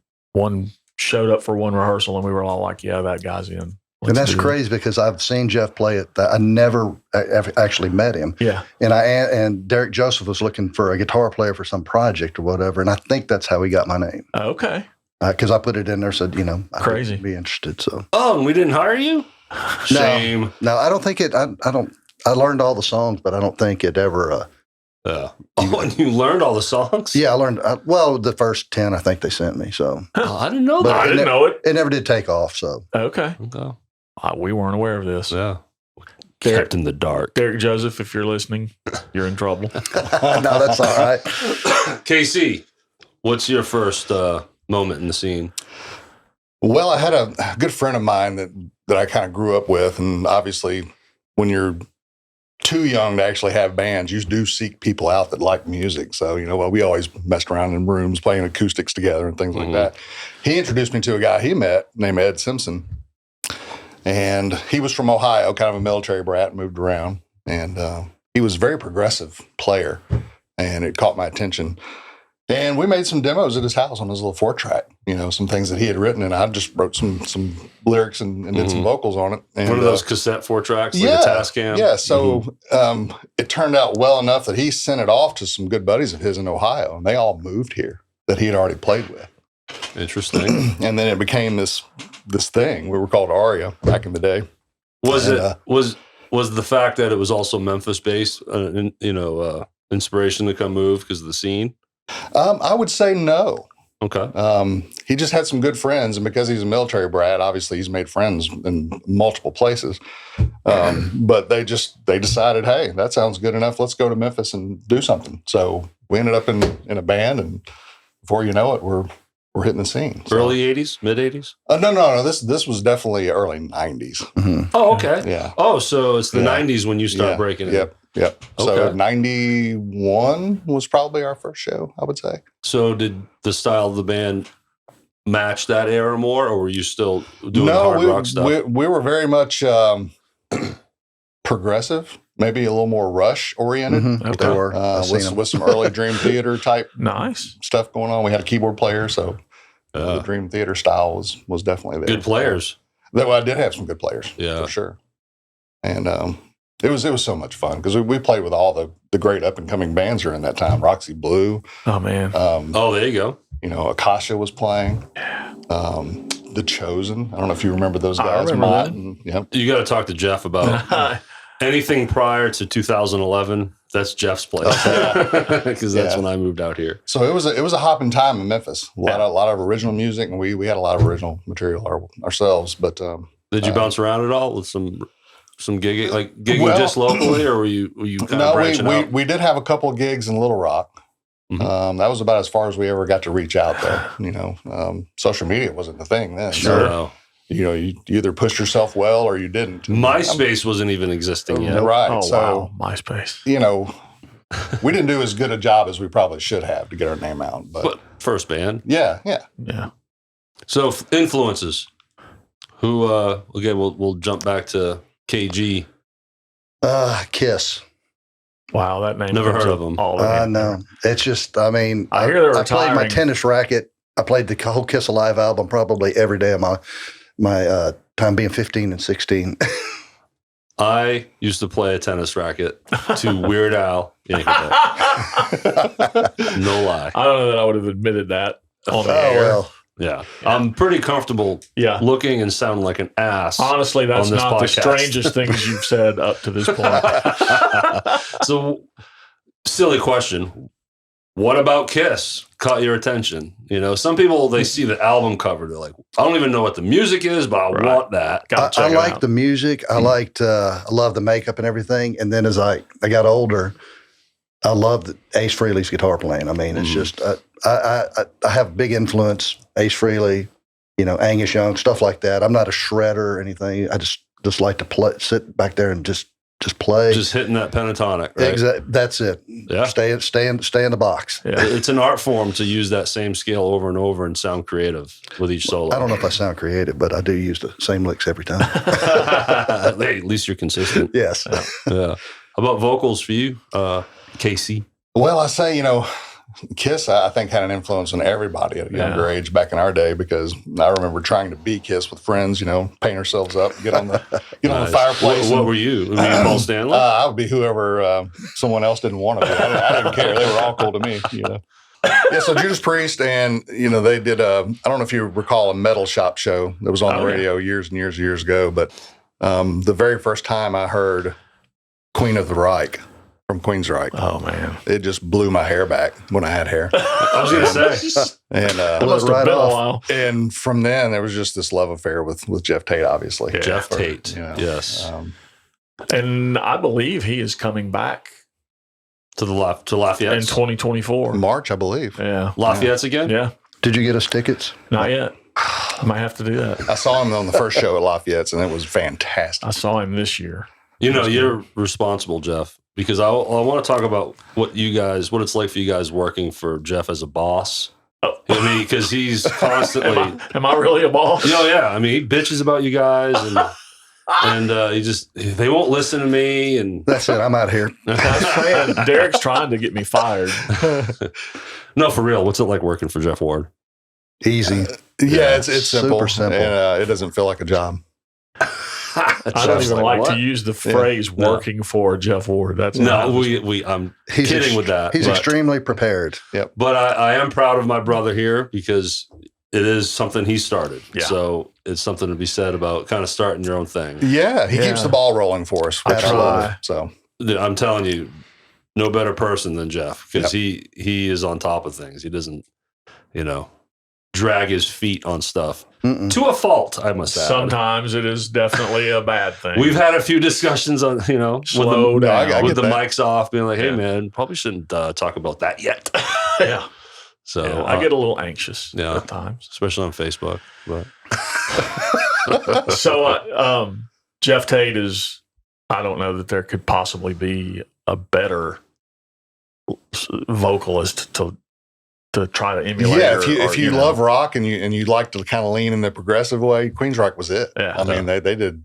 S8: showed up for one rehearsal, and we were all like, yeah, that guy's in.
S5: and that's
S8: do it.
S5: crazy because I've seen Jeff play it. I never actually met him.
S8: Yeah.
S5: And Derek Joseph was looking for a guitar player for some project or whatever. And I think that's how he got my name.
S8: Okay.
S5: Because I put it in there, said, I
S8: Crazy.
S5: would be interested. So
S2: Oh, and we didn't hire you? Shame.
S5: no, I don't think it. I learned all the songs, but I don't think it ever.
S2: Oh, and you learned all the songs?
S5: Yeah, I learned. The first 10 I think they sent me. So
S2: Oh, I didn't know
S5: But
S2: that.
S8: I didn't know it.
S5: it never did take off. So
S8: Okay.
S2: Okay.
S8: We weren't aware of this.
S2: Yeah.
S8: Derek-
S2: Kept in the dark.
S8: Derek Joseph, if you're listening, you're in trouble.
S5: no, that's all right.
S2: KC, what's your first moment in the scene?
S7: Well, I had a good friend of mine that I kind of grew up with, and obviously, when you're too young to actually have bands, you do seek people out that like music. So, we always messed around in rooms playing acoustics together and things like that. He introduced me to a guy he met named Ed Simpson, and he was from Ohio, kind of a military brat, moved around, and he was a very progressive player, and it caught my attention. And we made some demos at his house on his little 4-track, some things that he had written, and I just wrote some lyrics and did some vocals on it. And,
S2: one of those cassette 4-tracks, like
S7: yeah,
S2: a Tascam?
S7: Yeah, so it turned out well enough that he sent it off to some good buddies of his in Ohio, and they all moved here that he had already played with.
S2: Interesting.
S7: And then it became this thing. We were called Aria back in the day.
S2: Was the fact that it was also Memphis-based, inspiration to come move because of the scene?
S7: I would say no.
S2: Okay.
S7: He just had some good friends, and because he's a military brat, obviously he's made friends in multiple places. But they decided, hey, that sounds good enough. Let's go to Memphis and do something. So we ended up in a band, and before you know it, we're hitting the scene. So.
S2: Early 80s, mid 80s?
S7: No. This was definitely early 90s.
S2: Mm-hmm. Oh, okay.
S7: Yeah.
S2: Oh, so it's the 90s when you start breaking it.
S7: Yep.
S2: Okay.
S7: So 91 was probably our first show, I would say.
S2: So did the style of the band match that era more, or were you still doing hard rock stuff?
S7: We were very much progressive, maybe a little more Rush oriented.
S5: Mm-hmm. Okay. They were
S7: with some early Dream Theater type
S8: nice
S7: stuff going on. We had a keyboard player, so the Dream Theater style was definitely there.
S2: Good players.
S7: Though I did have some good players,
S2: for
S7: sure. And it was so much fun because we played with all the great up and coming bands during that time. Roxy Blue.
S8: Oh man.
S2: There you go.
S7: Akasha was playing. The Chosen. I don't know if you remember those guys.
S8: I remember that.
S7: Yep.
S2: You got to talk to Jeff about anything prior to 2011. That's Jeff's place because that's when I moved out here.
S7: So it was a hopping time in Memphis. A lot of original music, and we had a lot of original material ourselves. But
S2: did you bounce around at all with some gigging just locally, or were you kind of branching out?
S7: We did have a couple of gigs in Little Rock. Mm-hmm. That was about as far as we ever got to reach out there. Social media wasn't the thing then.
S2: Sure.
S7: So, you either pushed yourself well or you didn't.
S2: MySpace wasn't even existing yet.
S7: Right.
S8: Oh,
S7: so,
S8: wow. MySpace.
S7: We didn't do as good a job as we probably should have to get our name out. But
S2: first band.
S7: Yeah.
S2: So influences. Who, again, we'll jump back to KG.
S5: Kiss.
S8: Wow, that name.
S2: Never heard of them.
S5: No, it's just, I hear
S8: they're
S5: I played my tennis racket. I played the whole Kiss Alive album probably every day of my time being 15 and 16.
S2: I used to play a tennis racket to Weird Al Yankovic. No lie.
S8: I don't know that I would have admitted that on the air.
S5: Well.
S2: Yeah. I'm pretty comfortable looking and sounding like an ass.
S8: Honestly, that's not the strangest things you've said up to this point.
S2: So, silly question. What about Kiss caught your attention? Some people, they see the album cover, they're like, I don't even know what the music is, but I want that.
S5: I like the music. I love the makeup and everything. And then as I got older, I loved Ace Frehley's guitar playing. It's just, I have a big influence, Ace Frehley, Angus Young, stuff like that. I'm not a shredder or anything. I just like to sit back there and just play.
S2: Just hitting that pentatonic, right?
S5: Exactly. That's it.
S2: Yeah.
S5: Stay in the box.
S2: Yeah. It's an art form to use that same scale over and over and sound creative with each solo.
S5: I don't know if I sound creative, but I do use the same licks every time.
S2: Hey, at least you're consistent.
S5: Yes.
S2: Yeah. How about vocals for you, Casey?
S7: Well, I say, Kiss, I think, had an influence on everybody at a younger age back in our day, because I remember trying to be Kiss with friends, paint ourselves up, get on the fireplace.
S2: What were you? Were you Paul Stanley?
S7: I would be whoever someone else didn't want to be. I didn't care. They were all cool to me, Yeah, so Judas Priest, and, they did I don't know if you recall a Metal Shop show that was on the radio years and years ago, but the very first time I heard Queen of the Reich, from Queensryche.
S8: Oh man,
S7: it just blew my hair back when I had hair.
S2: I was going to say,
S7: and
S8: it must have been a while.
S7: And from then there was just this love affair with Jeff Tate, obviously.
S2: Jeff Tate, yes.
S8: And I believe he is coming back
S2: to Lafayette
S8: in 2024,
S7: March, I believe.
S8: Yeah,
S2: Lafayette's again.
S8: Yeah.
S5: Did you get us tickets?
S8: Not yet. I might have to do that.
S7: I saw him on the first show at Lafayette's, and it was fantastic.
S8: I saw him this year.
S2: You know, you're responsible, Jeff, because I want to talk about what it's like for you guys working for Jeff as a boss.
S8: Oh.
S2: I mean, because he's constantly.
S8: Am I really a boss?
S2: Yeah. I mean, he bitches about you guys, and they won't listen to me, and
S5: That's it. I'm out of here.
S8: Derek's trying to get me fired.
S2: No, for real. What's it like working for Jeff Ward?
S5: Easy.
S7: Yeah, it's simple.
S5: Super simple.
S7: And it doesn't feel like a job.
S8: I don't even like to use the phrase "working for Jeff Ward." That's
S2: No,
S8: not
S2: I'm kidding with that.
S5: He's
S2: but-
S5: extremely prepared.
S7: Yep.
S2: But I am proud of my brother here because it is something he started.
S8: Yeah.
S2: So it's something to be said about kind of starting your own thing.
S7: Yeah, he keeps the ball rolling for us.
S8: I
S7: which I love.
S8: try.
S7: So
S2: I'm telling you, no better person than Jeff because he is on top of things. He doesn't, drag his feet on stuff to a fault, I must add.
S8: Sometimes it is definitely a bad thing.
S2: We've had a few discussions on,
S8: Slow down.
S2: with the
S7: that.
S2: mics off, being like, hey,
S8: Yeah.
S2: man, probably shouldn't talk about that yet.
S8: yeah.
S2: So
S8: Yeah, I get a little anxious
S2: yeah.
S8: at times.
S2: especially on Facebook. But
S8: So, Jeff Tate is, I don't know that there could possibly be a better vocalist to try to emulate.
S7: yeah,
S8: or-
S7: if you
S8: or,
S7: love rock and you like to kind of lean in the progressive way, Queensryche was it.
S8: Yeah.
S7: I mean, they did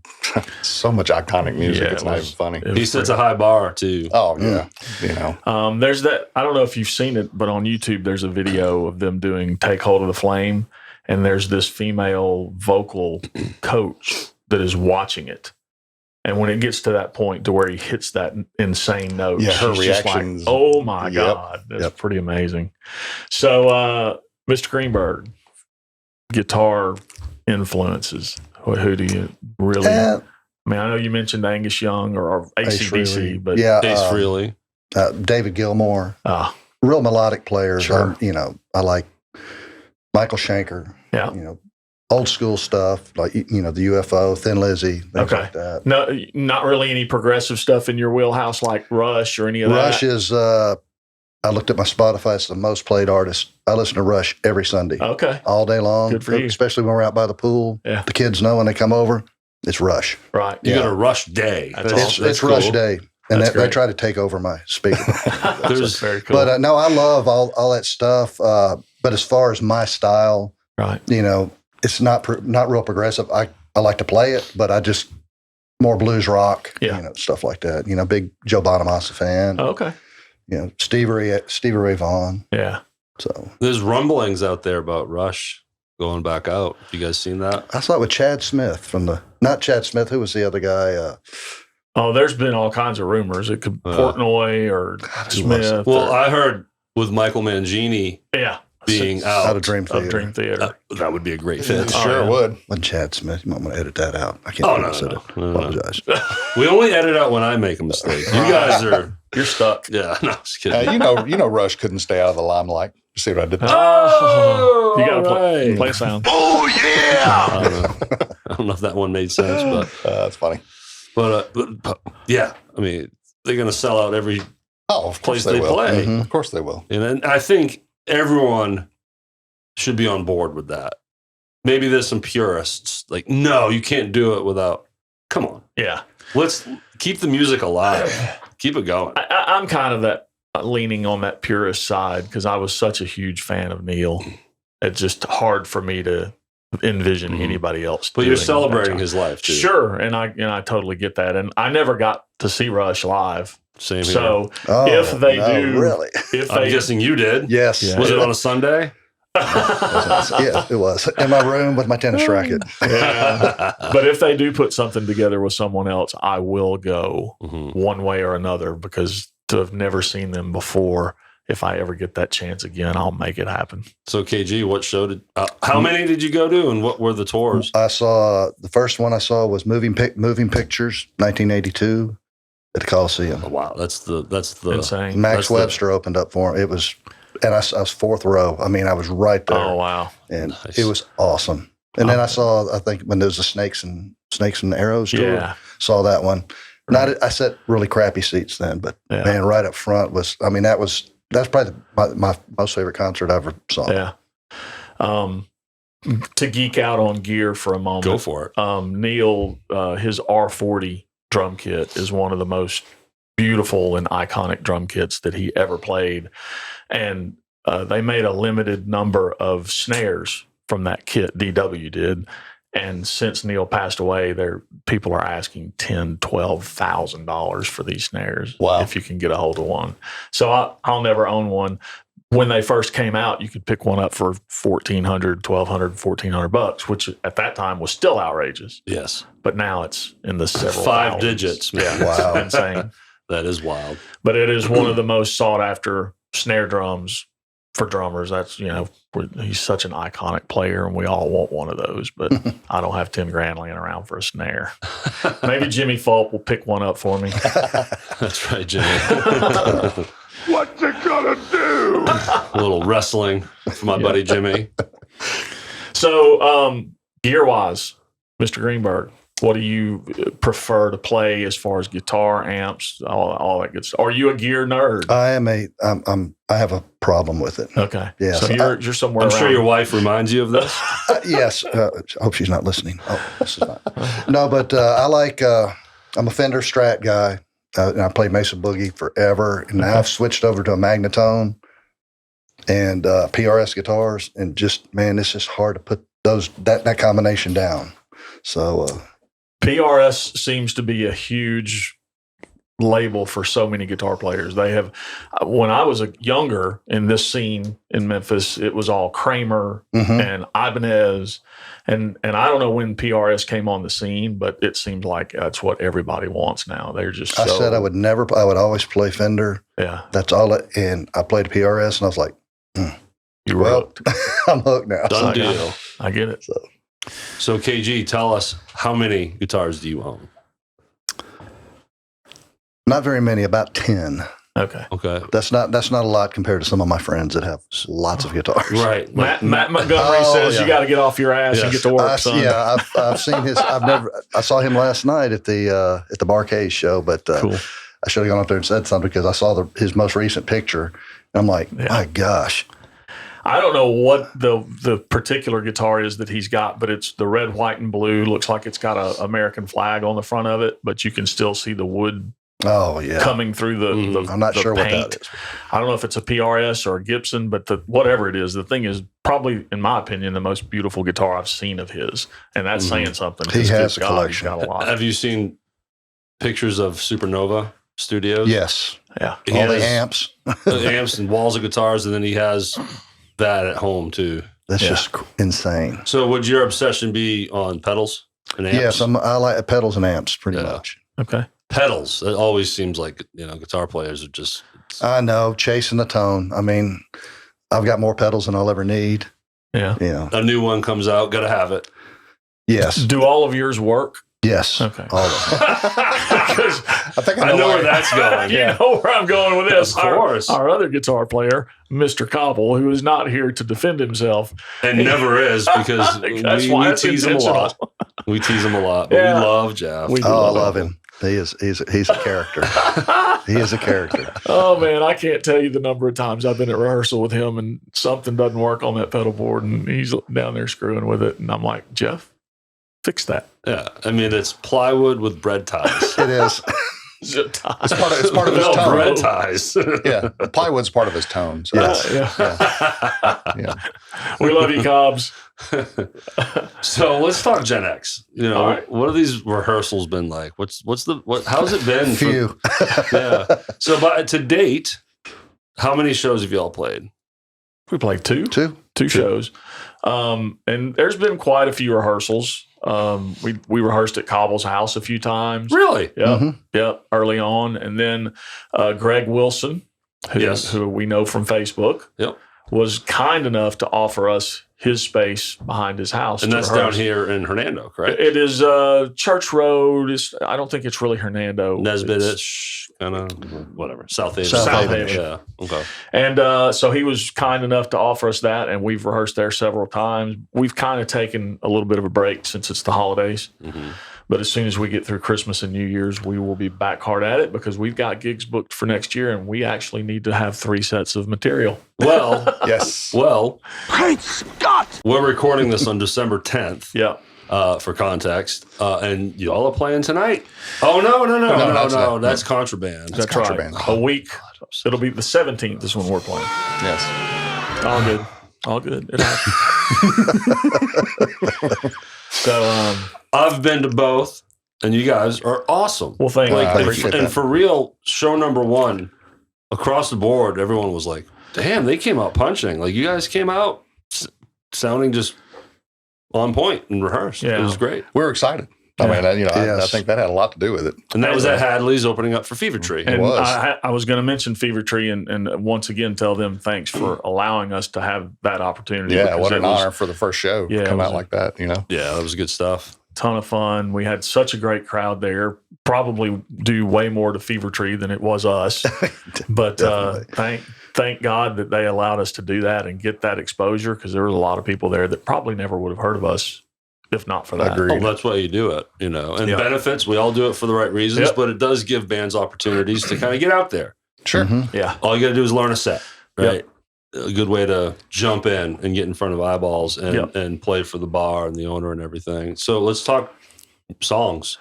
S7: so much iconic music.
S8: Yeah,
S7: It's
S8: it
S7: not
S8: was-
S7: even funny.
S8: it was
S2: he sets a
S8: pretty-
S2: high bar too.
S7: Oh yeah,
S8: There's that. I don't know if you've seen it, but on YouTube, there's a video of them doing "Take Hold of the Flame," and there's this female vocal coach that is watching it. And when it gets to that point to where he hits that insane note,
S7: Yeah, her
S8: she's just like,
S7: reactions.
S8: oh my
S7: Yep.
S8: God. That's pretty amazing. So, Mr. Greenburg, guitar influences. Who do you really?
S5: And
S8: I mean, I know you mentioned Angus Young or
S5: Ace
S8: AC/DC,
S5: Frehley.
S8: but
S5: yeah,
S2: Ace Frehley.
S5: David Gilmour,
S8: ah,
S5: real melodic players.
S8: Sure.
S5: I like Michael Schenker.
S8: Yeah.
S5: Old school stuff like the UFO, Thin Lizzy, things
S8: Okay.
S5: like that.
S8: no, not really any progressive stuff in your wheelhouse like Rush or any of
S5: Rush
S8: that.
S5: is. I looked at my Spotify. It's the most played artist. I listen to Rush every Sunday,
S8: Okay,
S5: all day long.
S8: Good for you.
S5: Especially when we're out by the pool.
S8: Yeah.
S5: The kids know when they come over. It's Rush.
S8: right.
S2: You
S5: Yeah.
S2: got a Rush day.
S8: That's
S2: That's-
S8: awesome.
S2: that's
S5: It's Rush
S2: cool.
S5: Day, and
S8: That's
S5: they
S8: great.
S5: try to take over my speaker.
S2: There's
S8: Very cool.
S5: But no, I love all that stuff. But as far as my style,
S8: right.
S5: it's not real progressive. I like to play it, but I just more blues rock,
S8: Yeah.
S5: stuff like that. Big Joe Bonamassa fan.
S8: Okay.
S5: Stevie Ray Vaughan.
S8: Yeah.
S5: So
S2: There's rumblings out there about Rush going back out. You guys seen that?
S5: I saw it with Chad Smith not Chad Smith. Who was the other guy?
S8: Oh, there's been all kinds of rumors. It could Portnoy or Smith.
S2: Well,
S8: or,
S2: I heard with Michael Mangini
S8: yeah.
S2: being
S5: out
S2: out,
S5: of Dream Theater.
S8: Of Dream Theater.
S2: that would be a great fit.
S8: Oh,
S7: sure
S8: yeah.
S7: would.
S5: When Chad Smith, you might want to edit that out. I can't
S2: Oh,
S5: pronounce
S2: no.
S5: Apologize.
S2: We only edit out when I make a mistake. You guys are,
S8: You're stuck.
S2: yeah, no, just kidding.
S7: You know, Rush couldn't stay out of the limelight. You see what I did?
S8: Oh, you got to
S2: all
S8: play sound.
S2: I don't know if that one made sense, but
S7: That's funny.
S2: but yeah, I mean, they're going to sell out every
S7: Oh, of course
S2: place they
S7: will.
S2: play.
S5: Mhm.
S7: Of course they will.
S2: And I think everyone should be on board with that. Maybe there's some purists like, no, you can't do it without. Come on,
S8: Yeah.
S2: let's keep the music alive. Keep it going.
S8: I'm kind of that leaning on that purist side because I was such a huge fan of Neil. It's just hard for me to envision
S2: Mhm.
S8: anybody else.
S2: But you're
S8: doing
S2: celebrating
S8: that.
S2: his life too.
S8: Sure, and I totally get that. And I never got to see Rush live.
S2: Same here.
S8: So
S5: Oh,
S8: if they
S5: no,
S8: do,
S5: really?
S8: if
S2: I'm
S8: they
S2: guessing you did.
S5: Yes.
S8: Yeah.
S2: Was it on a Sunday?
S5: Yeah, it was in my room with my tennis racket.
S8: yeah. But if they do put something together with someone else, I will go
S2: Mhm.
S8: one way or another because to have never seen them before, if I ever get that chance again, I'll make it happen.
S2: So KG, what show did? How many did you go to, and what were the tours?
S5: I saw the first one I saw was Moving Pictures, 1982, at the Coliseum.
S2: Oh, wow, that's the
S8: Insane.
S5: Max
S2: that's the-
S5: Webster opened up for him. It was, and I was fourth row. I mean, I was right there,
S8: Oh wow.
S5: and
S2: Nice.
S5: it was awesome. And then I saw, I think when there was the Snakes and Arrows tour,
S8: Yeah.
S5: saw that one. Not, I sat really crappy seats then, but
S8: Yeah.
S5: man, right up front was. I mean, that's probably my most favorite concert I ever saw.
S8: Yeah. To geek out on gear for a moment.
S2: Go for it.
S8: Neil, his R40 drum kit is one of the most beautiful and iconic drum kits that he ever played. And they made a limited number of snares from that kit, DW did. And since Neil passed away, people are asking $10,000, $12,000 for these snares.
S7: Wow.
S8: If you can get a hold of one. So I'll never own one. When they first came out, you could pick one up for $1,400, $1,200, $1,400, which at that time was still outrageous.
S2: Yes.
S8: But now it's in the several
S2: 5
S8: thousands.
S2: digits, man.
S8: Yeah,
S5: Wow.
S8: it's insane.
S2: That is wild.
S8: But it is one of the most sought after snare drums for drummers. That's, he's such an iconic player and we all want one of those, but I don't have 10 grand laying around for a snare. Maybe Jimmy Fulp will pick one up for me.
S2: That's right, Jimmy.
S9: What's it gonna do?
S2: A little wrestling for my buddy Jimmy.
S8: So, gear-wise, Mr. Greenburg, what do you prefer to play as far as guitar, amps, all that good stuff? Are you a gear nerd?
S5: I have a problem with it.
S8: Okay.
S5: Yes.
S8: So you're somewhere
S2: I'm
S8: around.
S2: sure your wife reminds you of this.
S5: Yes. I hope she's not listening. Oh, this is not. No, but I'm a Fender Strat guy. And I played Mesa Boogie forever. And now I've switched over to a Magnetone and PRS guitars. And just, man, it's just hard to put that combination down. So
S8: PRS seems to be a huge label for so many guitar players. They have, when I was younger in this scene in Memphis, it was all Kramer and Ibanez. And I don't know when PRS came on the scene, but it seems like that's what everybody wants now. They're just
S5: I said I would always play Fender.
S8: Yeah.
S5: That's all and I played PRS and I was like,
S8: You were hooked.
S5: I'm hooked now.
S2: Done deal.
S8: I get it.
S2: So KG, tell us, how many guitars do you own?
S5: Not very many, about 10.
S8: Okay.
S5: That's not a lot compared to some of my friends that have lots of guitars.
S2: Right.
S8: Matt Montgomery says you got to get off your ass and get to work, son.
S5: Yeah, I've seen his. I saw him last night at the Barcade show, but
S8: Cool.
S5: I should have gone up there and said something because I saw his most recent picture, and I'm like, my gosh.
S8: I don't know what the particular guitar is that he's got, but it's the red, white, and blue. Looks like it's got a American flag on the front of it, but you can still see the wood.
S5: Oh yeah,
S8: coming through the
S5: I'm not
S8: the
S5: sure
S8: paint.
S5: what that is.
S8: I don't know if it's a PRS or a Gibson, but whatever it is, the thing is probably, in my opinion, the most beautiful guitar I've seen of his, and that's saying something.
S5: He has a
S8: God,
S5: collection.
S8: He's got a lot.
S2: Have you seen pictures of Supernova Studios?
S5: Yes.
S8: Yeah.
S5: All the amps.
S2: Amps and walls of guitars, and then he has that at home too.
S5: That's just insane.
S2: So would your obsession be on pedals and amps?
S5: Yes, I like pedals and amps pretty much.
S8: Okay.
S2: Pedals. It always seems like, guitar players are just...
S5: I know, chasing the tone. I mean, I've got more pedals than I'll ever need.
S8: Yeah.
S5: Yeah.
S2: A new one comes out, got to have it.
S5: Yes.
S8: Do all of yours work?
S5: Yes.
S8: Okay.
S5: All of them.
S8: Because
S2: I know where that's going.
S8: You know where I'm going with this.
S2: Of course.
S8: Our other guitar player, Mr. Cobble, who is not here to defend himself.
S2: And never is, because we tease him a lot. We tease him a lot, but we love Jeff.
S5: I love him. He's a character. He is a character.
S8: Oh man, I can't tell you the number of times I've been at rehearsal with him and something doesn't work on that pedal board and he's down there screwing with it. And I'm like, Jeff, fix that.
S2: Yeah. I mean, it's plywood with bread ties.
S5: It is.
S7: It's part of his tone.
S2: Bread ties.
S7: Yeah. Plywood's part of his tone. So
S5: Yeah.
S8: We love you, Cobbs.
S2: So let's talk Gen X.
S8: All right.
S2: What have these rehearsals been like? How's it been?
S5: Few.
S2: Yeah. So to date, how many shows have y'all played?
S8: We played two
S5: Two.
S8: shows. And there's been quite a few rehearsals. We rehearsed at Cobble's house a few times.
S2: Really?
S8: Yeah. Yeah. Early on. And then Greg Wilson, who we know from Facebook, was kind enough to offer us his space behind his house.
S2: And that's
S8: rehearse.
S2: down here in Hernando, correct?
S8: It is Church Road. I don't think it's really Hernando.
S2: Nesbitt-ish, kind of, whatever. Southaven.
S5: Southaven.
S2: Yeah. Okay.
S8: And so he was kind enough to offer us that, and we've rehearsed there several times. We've kind of taken a little bit of a break since it's the holidays. Mm-hmm. But as soon as we get through Christmas and New Year's, we will be back hard at it because we've got gigs booked for next year, and we actually need to have 3 sets of material.
S2: Well,
S7: yes.
S2: Well,
S9: Great Scott!
S2: We're recording this on December 10th.
S8: Yeah.
S2: For context, and y'all are playing tonight. Oh no! That's Contraband.
S8: That's
S7: Contraband.
S8: right. A week. It'll be the 17th is when we're playing.
S4: Yes.
S8: All good. All good. It happens. So,
S2: I've been to both, and you guys are awesome.
S8: well, thank you.
S7: I appreciate
S2: And
S7: that.
S2: for real, show number 1 across the board, everyone was like, "Damn, they came out punching! Like you guys came out sounding just on point and rehearsed.
S8: Yeah.
S2: It was great."
S7: We were excited. I mean, I think that had a lot to do with it.
S2: And that was at Hadley's opening up for Fever Tree.
S8: And
S7: was.
S8: I was going to mention Fever Tree and once again tell them thanks for allowing us to have that opportunity.
S7: Yeah,
S8: because
S7: what
S8: it
S7: an
S8: was
S7: honor for the first show
S8: Yeah,
S7: to
S8: it
S7: come
S8: was
S7: out like that, you know?
S2: Yeah, that was good stuff.
S8: a ton of fun. We had such a great crowd there. Probably do way more to Fever Tree than it was us. But thank God that they allowed us to do that and get that exposure because there was a lot of people there that probably never would have heard of us if not for that.
S7: Agreed.
S2: Oh, that's why you do it, you know. And
S8: Yeah.
S2: benefits, we all do it for the right reasons,
S8: Yep.
S2: but it does give bands opportunities to kind of get out there.
S7: Sure.
S8: Yeah.
S2: All you got to do is learn a set, right? A good way to jump in and get in front of eyeballs and play for the bar and the owner and everything. So let's talk songs.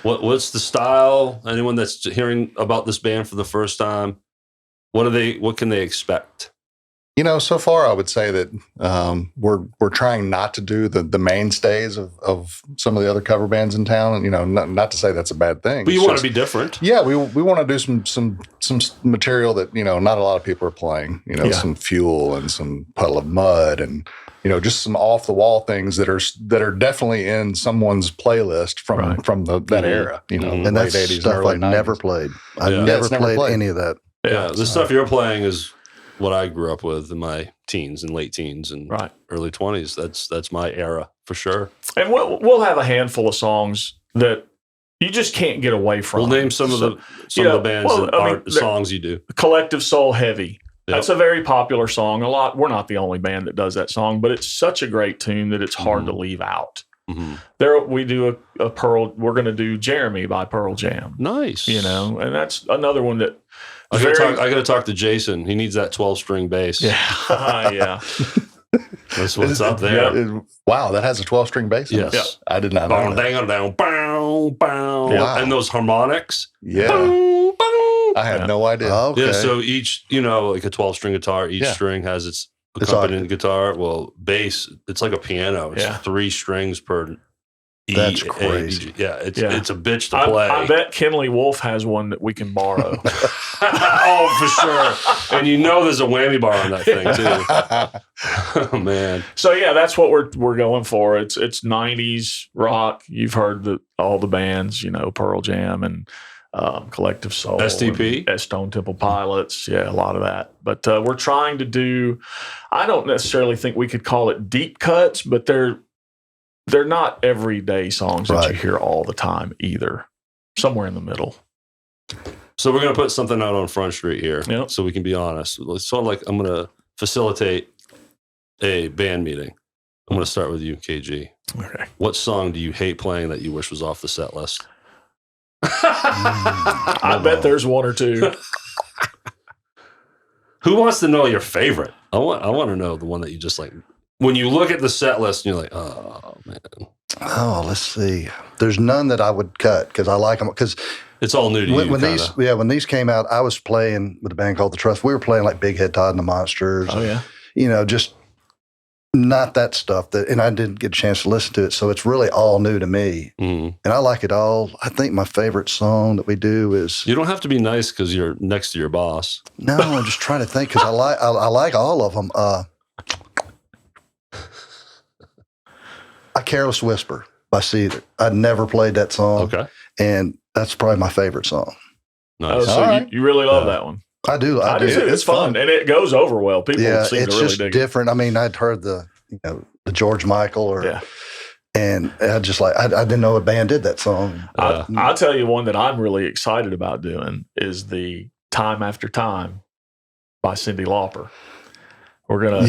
S2: What's the style? Anyone that's hearing about this band for the first time, what can they expect?
S7: You know, so far I would say that we're trying not to do the mainstays of some of the other cover bands in town, and you know, not to say that's a bad thing.
S2: But you
S7: It's
S2: want
S7: just-
S2: to be different.
S7: Yeah, we want to do some material that you know not a lot of people are playing. You know, some Fuel and some Puddle of Mud, and you know, just some off the wall things that are definitely in someone's playlist from that era. You know,
S5: And
S7: late
S5: that's
S7: 80s and
S5: stuff
S7: early
S5: I
S7: 90s.
S5: never played. I
S2: Yeah.
S5: never
S7: It's never
S5: played
S7: played.
S5: any of that.
S2: Yeah, the stuff you're playing is what I grew up with in my teens and late teens and
S8: Right.
S2: early 20s. That's my era for sure.
S8: And we'll have a handful of songs that you just can't get away from.
S2: We'll name some of the bands and songs you do.
S8: Collective Soul Heavy.
S2: Yep.
S8: That's a very popular song. We're not the only band that does that song, but it's such a great tune that it's hard to leave out.
S2: Mm-hmm.
S8: There we do a Pearl. We're going to do Jeremy by Pearl Jam.
S2: Nice.
S8: You know, and that's another one that.
S2: I got to talk to Jason. He needs that 12-string bass.
S8: Yeah, yeah.
S2: That's what's up there.
S7: Wow, that has a 12-string bass. in it?
S2: Yes.
S7: I did not know
S2: Bow,
S7: that.
S2: dang, down, bow, bow.
S7: Wow.
S2: And those harmonics.
S7: Yeah,
S2: Bow, bow.
S7: I had no idea.
S5: Okay.
S2: Yeah, so each, like a 12-string guitar, each string has its accompanying guitar. Well, bass, it's like a piano. It's 3 strings per E.
S5: That's
S2: A,
S5: crazy.
S2: D, G. Yeah, it's a bitch to play.
S8: I bet Kenley Wolf has one that we can borrow.
S2: Oh, for sure. And there's a whammy bar on that thing too. Oh, man.
S8: So yeah, that's what we're going for. It's 90s rock. You've heard all the bands, Pearl Jam and Collective Soul,
S2: STP,
S8: and Stone Temple Pilots. Yeah, a lot of that. But we're trying to do. I don't necessarily think we could call it deep cuts, but they're not everyday songs that you hear all the time either. Somewhere in the middle.
S2: So we're going to put something out on Front Street here
S8: Yep.
S2: so we can be honest. It's sort of like I'm going to facilitate a band meeting. I'm going to start with you, KG.
S8: Okay.
S2: What song do you hate playing that you wish was off the set list?
S8: I bet there's one or two.
S2: Who wants to know your favorite? I want to know the one that you just like. When you look at the set list and you're like, oh, man.
S5: Oh, let's see. There's none that I would cut because I like them. Because
S2: it's all new to you.
S5: when these came out, I was playing with a band called The Trust. We were playing like Big Head Todd and the Monsters.
S8: Oh, yeah.
S5: Just not that stuff. And I didn't get a chance to listen to it. So it's really all new to me.
S2: Mm.
S5: And I like it all. I think my favorite song that we do is.
S2: You don't have to be nice because you're next to your boss.
S5: No, I'm just trying to think because I like all of them. A Careless Whisper by Seether. I'd never played that song.
S2: Okay.
S5: And that's probably my favorite song.
S2: Nice.
S8: Oh, so
S7: right.
S8: you really love that one.
S5: I do.
S8: I do too. It's fun. And it goes over well. People
S5: Yeah,
S8: seem
S5: it's
S8: to really
S5: just
S8: dig
S5: different. I mean, I'd heard the George Michael
S8: it. Yeah.
S5: and I just I didn't know a band did that song.
S8: I'll tell you one that I'm really excited about doing is the Time After Time by Cyndi Lauper. We're gonna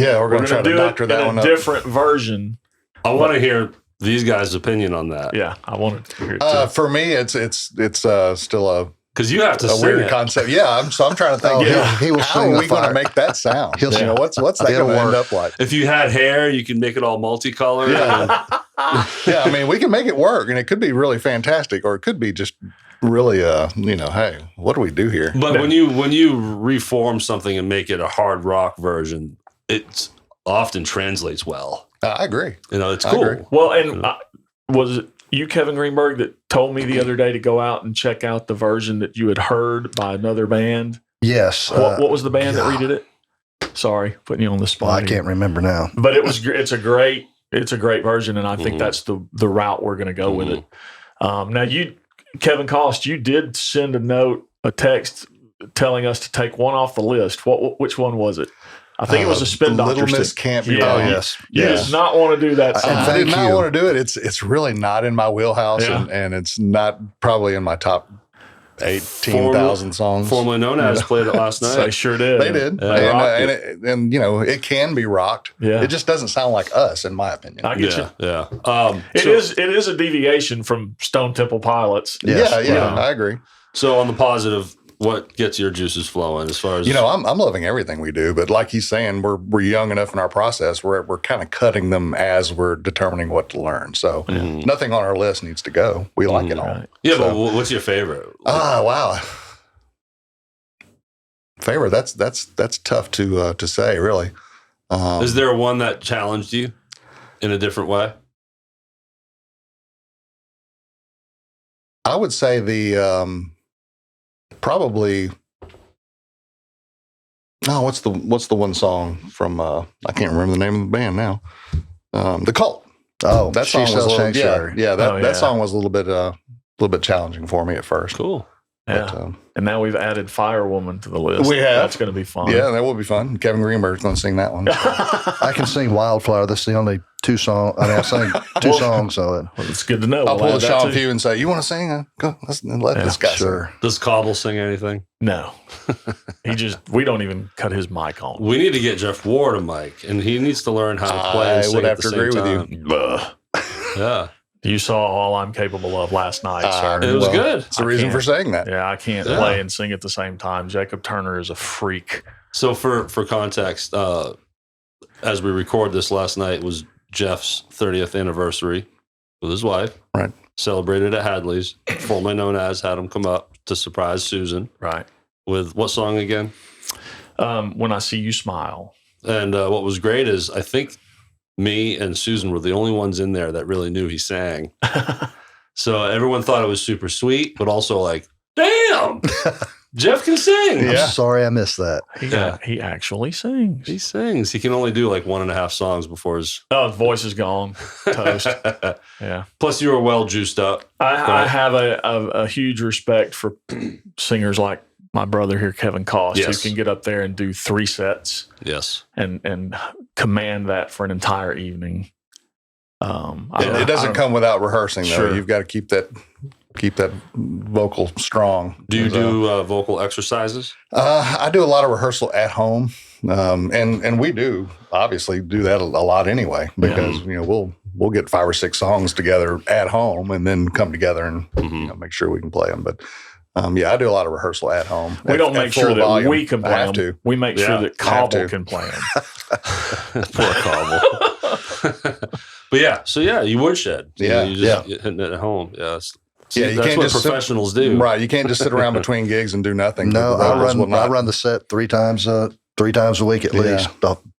S7: try to
S8: do
S7: doctor
S8: it
S7: that
S8: in
S7: one
S8: a
S7: up.
S8: different version.
S2: I want to hear these guys' opinion on that.
S8: Yeah, I wanted to hear it too.
S7: For me, it's still a
S2: Because you have to
S7: a
S2: sing
S7: weird
S2: it.
S7: concept. Yeah, I'm trying to think.
S5: He will
S7: how
S5: sing
S7: are
S5: the
S7: we going to
S5: fire.
S7: make that sound?
S5: He'll
S7: You know, what's that
S5: It'll
S7: going to end
S5: work.
S7: up like?
S2: If you had hair, you can make it all multicolored.
S7: Yeah. Yeah, I mean, we can make it work, and it could be really fantastic, or it could be just really, hey, what do we do here?
S2: But when you reform something and make it a hard rock version, it often translates well.
S7: I agree.
S2: It's
S7: I
S2: cool.
S7: agree.
S8: Well, and was it you, Kevin Greenburg, that told me the other day to go out and check out the version that you had heard by another band?
S5: Yes.
S8: What was the band that redid it? Sorry, putting you on the spot.
S5: I can't remember now.
S8: But it's a great version, and I think that's the route we're going to go with it. Now, Kevin Cost, you did send a text telling us to take one off the list. Which one was it? I think it was a Spin Doctor.
S7: Little Miss
S8: stick.
S7: Can't Be
S8: Yeah,
S7: Wrong.
S5: yes.
S8: You did not want to do that.
S7: I did not
S5: you.
S7: want to do it. It's really not in my wheelhouse,
S8: Yeah.
S7: and it's not probably in my top 18,000 songs.
S2: Formerly known as played it last night.
S8: They sure did.
S7: They did,
S8: They rocked it.
S7: and it can be rocked.
S8: Yeah.
S7: It just doesn't sound like us, in my opinion.
S8: I get you.
S2: Yeah.
S8: It is a deviation from Stone Temple Pilots.
S5: Yes.
S7: Yeah, I agree.
S2: So on the positive, what gets your juices flowing as far as
S7: I'm loving everything we do, but like he's saying, we're young enough in our process. We're kind of cutting them as we're determining what to learn. So nothing on our list needs to go. We like it all.
S8: Right.
S2: Yeah,
S7: So-
S2: but what's your favorite?
S7: Wow. Favorite? That's tough to say, really.
S2: Is there one that challenged you in a different way?
S7: I would say the probably. No, what's the one song from? I can't remember the name of the band now. The Cult.
S5: Oh,
S7: That
S5: She
S7: song was a
S5: Sells
S7: little,
S5: Sanctuary.
S7: that song was a little bit challenging for me at first.
S2: Cool.
S8: Yeah.
S7: But,
S8: And now we've added Firewoman to the list.
S7: We have.
S8: That's going to be fun.
S7: yeah, that will be fun. Kevin Greenberg's going to sing that one.
S5: I can sing Wildflower. That's the only two songs. I mean, I sang two songs, so
S8: Well, it's good to know.
S7: I'll
S8: We'll
S7: pull a
S8: add that
S7: Shawn
S8: too.
S7: Few and say, "You want to sing? Go, let this guy
S5: sure.
S2: Does Cobble sing anything?
S8: No. We don't even cut his mic on.
S2: We need to get Jeff Ward a mic, and he needs to learn how to play and
S7: I
S2: sing
S7: would
S2: at
S7: have
S2: the
S7: to
S2: same
S7: agree
S2: time.
S7: with you.
S8: Buh.
S2: Yeah.
S8: You saw all I'm capable of last night, sir.
S2: It was good.
S7: It's the reason for saying that.
S8: Yeah, I can't play and sing at the same time. Jacob Turner is a freak.
S2: So for context, as we record this last night was Jeff's 30th anniversary with his wife.
S7: Right.
S2: Celebrated at Hadley's, formerly known as, had him come up to surprise Susan
S8: Right.
S2: with what song again?
S8: When I See You Smile.
S2: And what was great is I think me and Susan were the only ones in there that really knew he sang. So everyone thought it was super sweet, but also like, damn, Jeff can sing.
S5: I'm sorry I missed that.
S8: He actually sings.
S2: He sings. He can only do like 1.5 songs before his.
S8: Oh, his voice is gone. Toast. Yeah.
S2: Plus, you were well juiced up.
S8: I have a huge respect for singers like my brother here, Kevin Cost,
S2: Yes.
S8: who can get up there and do 3 sets
S2: Yes.
S8: and command that for an entire evening.
S7: It doesn't come without rehearsing, though.
S8: Sure.
S7: You've got to keep that vocal strong.
S2: Do you do vocal exercises?
S7: I do a lot of rehearsal at home, and we do obviously do that a lot anyway because we'll get 5 or 6 songs together at home and then come together and make sure we can play them. But I do a lot of rehersal at home.
S8: We don't
S7: at
S8: make sure
S7: full
S8: that
S7: volume.
S8: we can
S7: I
S8: play
S7: have
S8: them.
S7: to.
S8: We make sure that
S7: I have
S8: Cobble
S7: to.
S8: can play them.
S2: Poor Cobble. But you woodshed. You just hitting it at home. Yeah. See,
S7: You
S2: that's
S7: can't
S2: what
S7: just
S2: professionals do.
S7: Right. You can't just sit around between gigs and do nothing.
S5: No,
S7: The vocals will
S5: I
S7: not-
S5: run the set 3 times a week at least,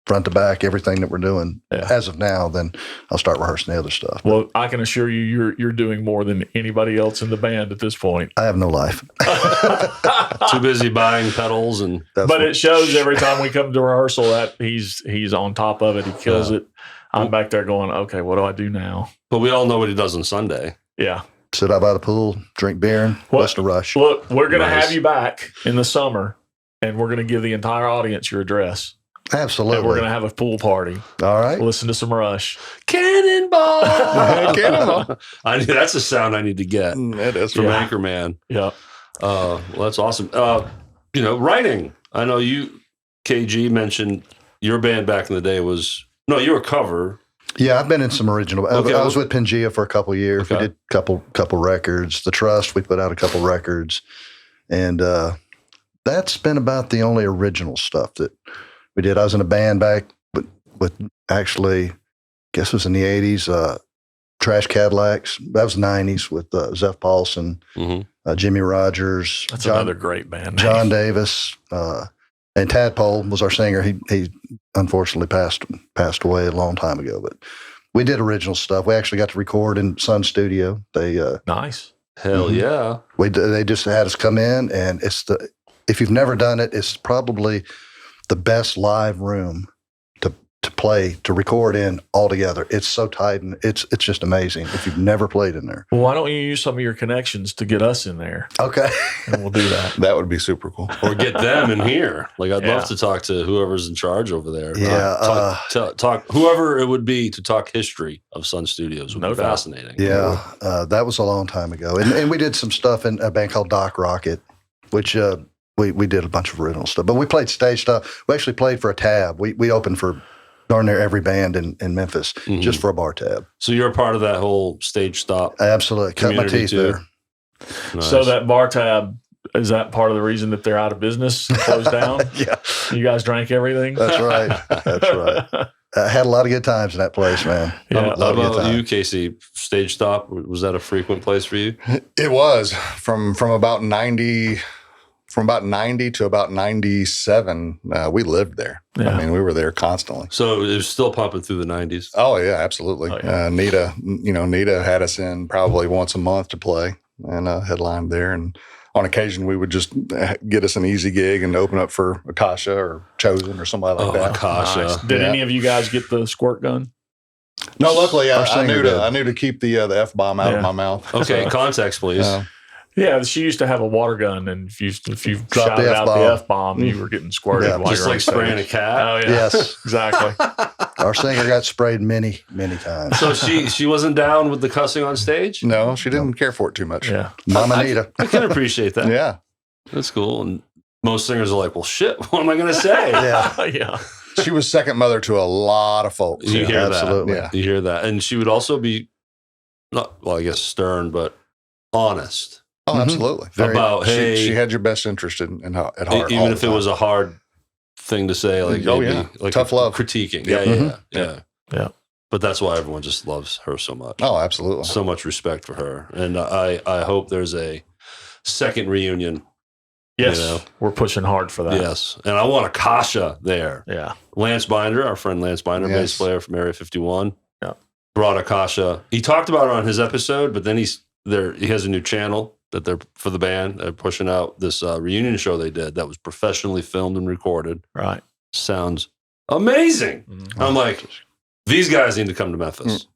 S5: front to back, everything that we're doing.
S8: Yeah.
S5: As of now, then I'll start rehearsing the other stuff.
S8: Well, I can assure you, you're doing more than anybody else in the band at this point.
S5: I have no life.
S2: Too busy buying pedals and.
S8: But it shows every time we come to rehearsal that he's on top of it. He kills it. I'm back there going, okay, what do I do now?
S2: But we all know what he does on Sunday.
S8: Yeah.
S5: Sit out by the pool, drink beer, and listen to Rush.
S8: Look, we're going to
S2: Nice.
S8: have you back in the summer, and we're going to give the entire audience your address.
S5: Absolutely.
S8: And we're going to have a pool party.
S5: All right.
S8: Listen to some Rush.
S2: Cannonball!
S7: Cannonball.
S2: That's a sound I need to get
S7: It is.
S2: from
S8: Yeah.
S2: Anchorman.
S8: Yeah.
S2: Well, that's awesome. Writing. I know you, KG, mentioned your band back in the day was you were a cover.
S5: Yeah, I've been in some original.
S2: Okay.
S5: I was with Pangea for a couple of years.
S2: Okay.
S5: We did couple records. The Trust, we put out a couple records. And that's been about the only original stuff that we did. I was in a band back with actually, I guess it was in the 80s, Trash Cadillacs. That was 90s with Zeph Paulson, Jimmy Rogers.
S8: That's another great band.
S5: John Davis. And Tadpole was our singer. He unfortunately passed away a long time ago, but we did original stuff. We actually got to record in Sun Studio. They
S8: nice.
S2: Hell yeah.
S5: They just had us come in, and if you've never done it, it's probably the best live room to record in all together. It's so tight, and it's just amazing if you've never played in there.
S8: Well, why don't you use some of your connections to get us in there?
S5: Okay.
S8: And we'll do that.
S7: That would be super cool.
S2: Or get them in here. Like, I'd love to talk to whoever's in charge over there.
S5: Yeah.
S2: Talk whoever it would be to talk history of Sun Studios would be fascinating.
S5: Yeah. That was a long time ago. And we did some stuff in a band called Doc Rocket, which we did a bunch of original stuff. But we played stage stuff. We actually played for a tab. We opened for darn near every band in Memphis just for a bar tab.
S2: So you're a part of that whole stage stop?
S5: Absolutely. Cut my teeth there.
S2: Nice.
S8: So that bar tab, is that part of the reason that they're out of business, closed down?
S5: Yeah.
S8: You guys drank everything?
S5: That's right. That's right. I had a lot of good times in that place, man.
S8: Yeah.
S2: How about you, Casey? Stage stop, was that a frequent place for you?
S7: It was from about 90 to about 97. We lived there.
S8: Yeah.
S7: I mean, we were there constantly.
S2: So it was still pumping through the 90s?
S7: Oh yeah, absolutely. Nita had us in probably once a month to play and headlined there. And on occasion, we would just get us an easy gig and open up for Akasha or Chosen or somebody like that.
S2: Akasha.
S8: Nice. Did any of you guys get the squirt gun?
S7: No, luckily I
S5: singer
S7: knew to keep the F-bomb out of my mouth.
S2: Okay, context, please.
S8: Yeah, she used to have a water gun, and if you
S5: Drop
S8: shouted
S5: the
S8: out
S5: F-bomb.
S8: the F-bomb, you were getting squirted.
S5: Yeah,
S8: while
S2: Just
S8: you were
S2: like
S8: on stage.
S2: spraying a cat?
S8: Oh, yeah.
S5: Yes.
S8: Exactly.
S5: Our singer got sprayed many, many times.
S2: So she wasn't down with the cussing on stage?
S7: No, she didn't care for it too much.
S8: Yeah.
S5: Mama Nita.
S2: I can appreciate that.
S7: Yeah.
S2: That's cool. And most singers are like, well, shit, what am I going to say?
S5: Yeah.
S8: Yeah.
S7: She was second mother to a lot of folks.
S2: You hear
S5: absolutely.
S2: that. You hear that. And she would also be, I guess stern, but honest.
S7: Oh, absolutely.
S2: About, hey.
S7: She had your best interest at heart.
S2: Even if it was a hard thing to say, like, like
S7: tough love.
S2: Critiquing.
S7: Yep.
S2: Yeah. But that's why everyone just loves her so much.
S7: Oh, absolutely.
S2: So much respect for her. And I hope there's a second reunion.
S8: Yes. We're pushing hard for that.
S2: Yes. And I want Akasha there.
S8: Yeah.
S2: Lance Binder, our friend Lance Binder,
S7: Yes.
S2: bass player from Area 51.
S8: Yeah.
S2: Brought Akasha. He talked about it on his episode, but then he has a new channel that they're for the band. They're pushing out this reunion show they did that was professionally filmed and recorded.
S8: Right.
S2: Sounds amazing.
S8: Mm-hmm.
S2: I'm like, these guys need to come to Memphis.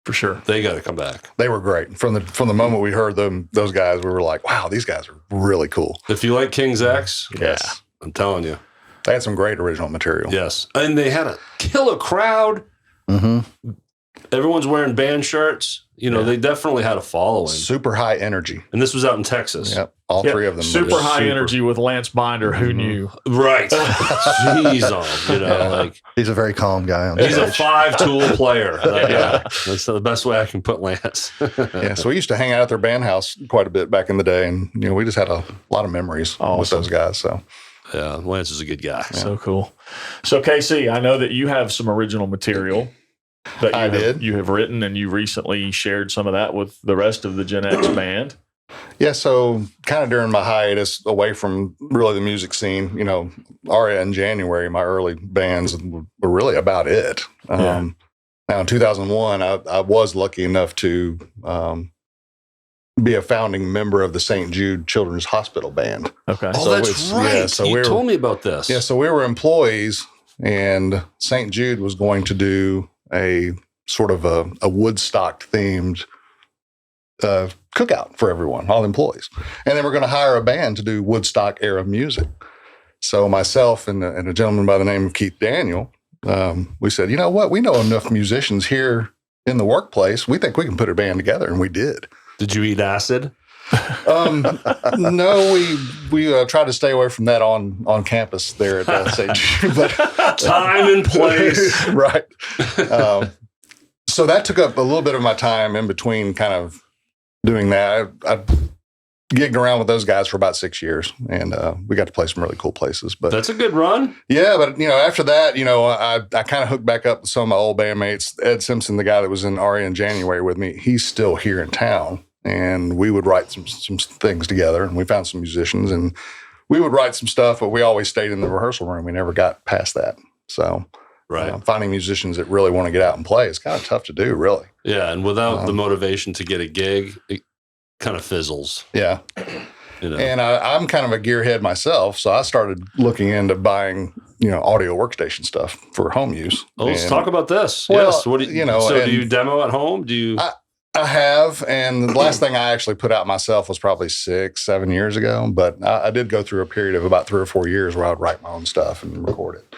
S8: For sure.
S2: They got to come back.
S7: They were great. From the moment we heard those guys, we were like, wow, these guys are really cool.
S2: If you like King's X,
S7: Yes.
S2: I'm telling you.
S7: They had some great original material.
S2: Yes. And they had a killer crowd.
S5: Mm-hmm.
S2: Everyone's wearing band shirts. They definitely had a following.
S7: Super high energy.
S2: And this was out in Texas.
S7: Yep. All three of them.
S8: Super high
S2: super.
S8: energy with Lance Binder. Who knew?
S2: Right. Jeez,
S5: He's a very calm guy on
S2: he's a
S5: stage.
S2: 5-tool player. That's the best way I can put Lance.
S7: Yeah. So we used to hang out at their band house quite a bit back in the day. And, we just had a lot of memories with those guys. So,
S2: Yeah, Lance is a good guy.
S8: So cool. So, KC, I know that you have some original material that you have written, and you recently shared some of that with the rest of the Gen X band.
S7: Yeah, so kind of during my hiatus away from really the music scene, Aria and January, my early bands were really about it. Now in 2001, I was lucky enough to be a founding member of the St. Jude Children's Hospital Band.
S8: Okay.
S2: Oh, that's right.
S7: Yeah, so
S2: you told me about this.
S7: Yeah, so we were employees, and St. Jude was going to do a sort of a Woodstock themed cookout for everyone, all the employees. And then we're going to hire a band to do Woodstock era music. So myself and a gentleman by the name of Keith Daniel, we said, you know what? We know enough musicians here in the workplace. We think we can put a band together. And we did.
S2: Did you eat acid?
S7: No, we tried to stay away from that on campus there at St. Jude. But,
S2: time and place.
S7: Right. So that took up a little bit of my time in between kind of doing that. I gigged around with those guys for about 6 years, and we got to play some really cool places. But
S2: That's a good run.
S7: yeah, but after that, I kind of hooked back up with some of my old bandmates. Ed Simpson, the guy that was in Aria in January with me, he's still here in town, and we would write some things together, and we found some musicians, and we would write some stuff, but we always stayed in the rehearsal room. We never got past that. So finding musicians that really want to get out and play is kind of tough to do, really.
S2: Yeah, and without the motivation to get a gig, it kind of fizzles.
S7: Yeah. And I'm kind of a gearhead myself, so I started looking into buying, audio workstation stuff for home use.
S2: Oh, let's talk about this.
S7: Well,
S2: yes. What do you, do you demo at home? Do you?
S7: I have, and the last thing I actually put out myself was probably 6-7 years ago. But I did go through a period of about 3 or 4 years where I would write my own stuff and record it.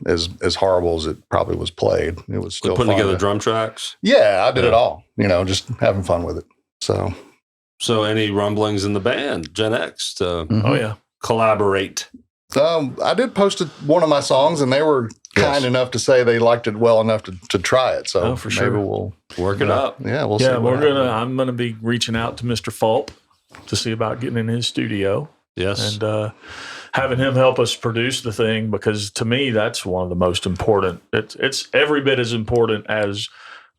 S7: As horrible as it probably was played, it was still
S2: putting
S7: fun
S2: together drum tracks.
S7: Yeah, I did it all. Just having fun with it.
S2: So any rumblings in the band, Gen X, to collaborate?
S7: I did post one of my songs, and they were kind enough to say they liked it well enough to try it. So
S4: for
S7: maybe
S4: sure.
S7: we'll
S2: work it up.
S7: Yeah, we'll see.
S8: Yeah, I'm gonna be reaching out to Mr. Fulp to see about getting in his studio.
S2: Yes,
S8: and having him help us produce the thing, because to me that's one of the most important. It's every bit as important as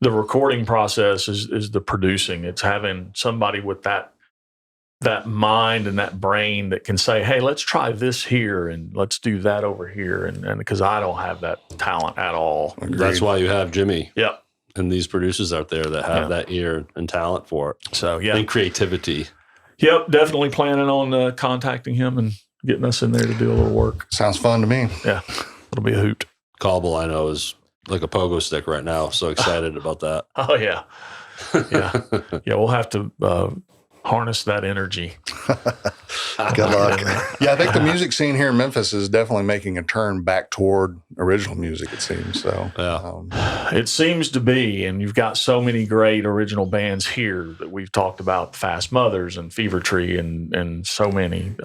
S8: the recording process is the producing. It's having somebody with that mind and that brain that can say, hey, let's try this here and let's do that over here. And because I don't have that talent at all.
S7: Agreed.
S2: That's why you have Jimmy.
S8: Yep.
S2: And these producers out there that have that ear and talent for it.
S8: So, yeah.
S2: And creativity.
S8: Yep. Definitely planning on contacting him and getting us in there to do a little work.
S7: Sounds fun to me.
S8: Yeah. It'll be a hoot.
S2: Cobble, I know, is like a pogo stick right now. So excited about that.
S8: Oh, yeah. Yeah. Yeah. We'll have to harness that energy.
S5: Good luck.
S7: Yeah, I think the music scene here in Memphis is definitely making a turn back toward original music, it seems. So
S8: it seems to be, and you've got so many great original bands here that we've talked about, Fast Mothers and Fever Tree and so many,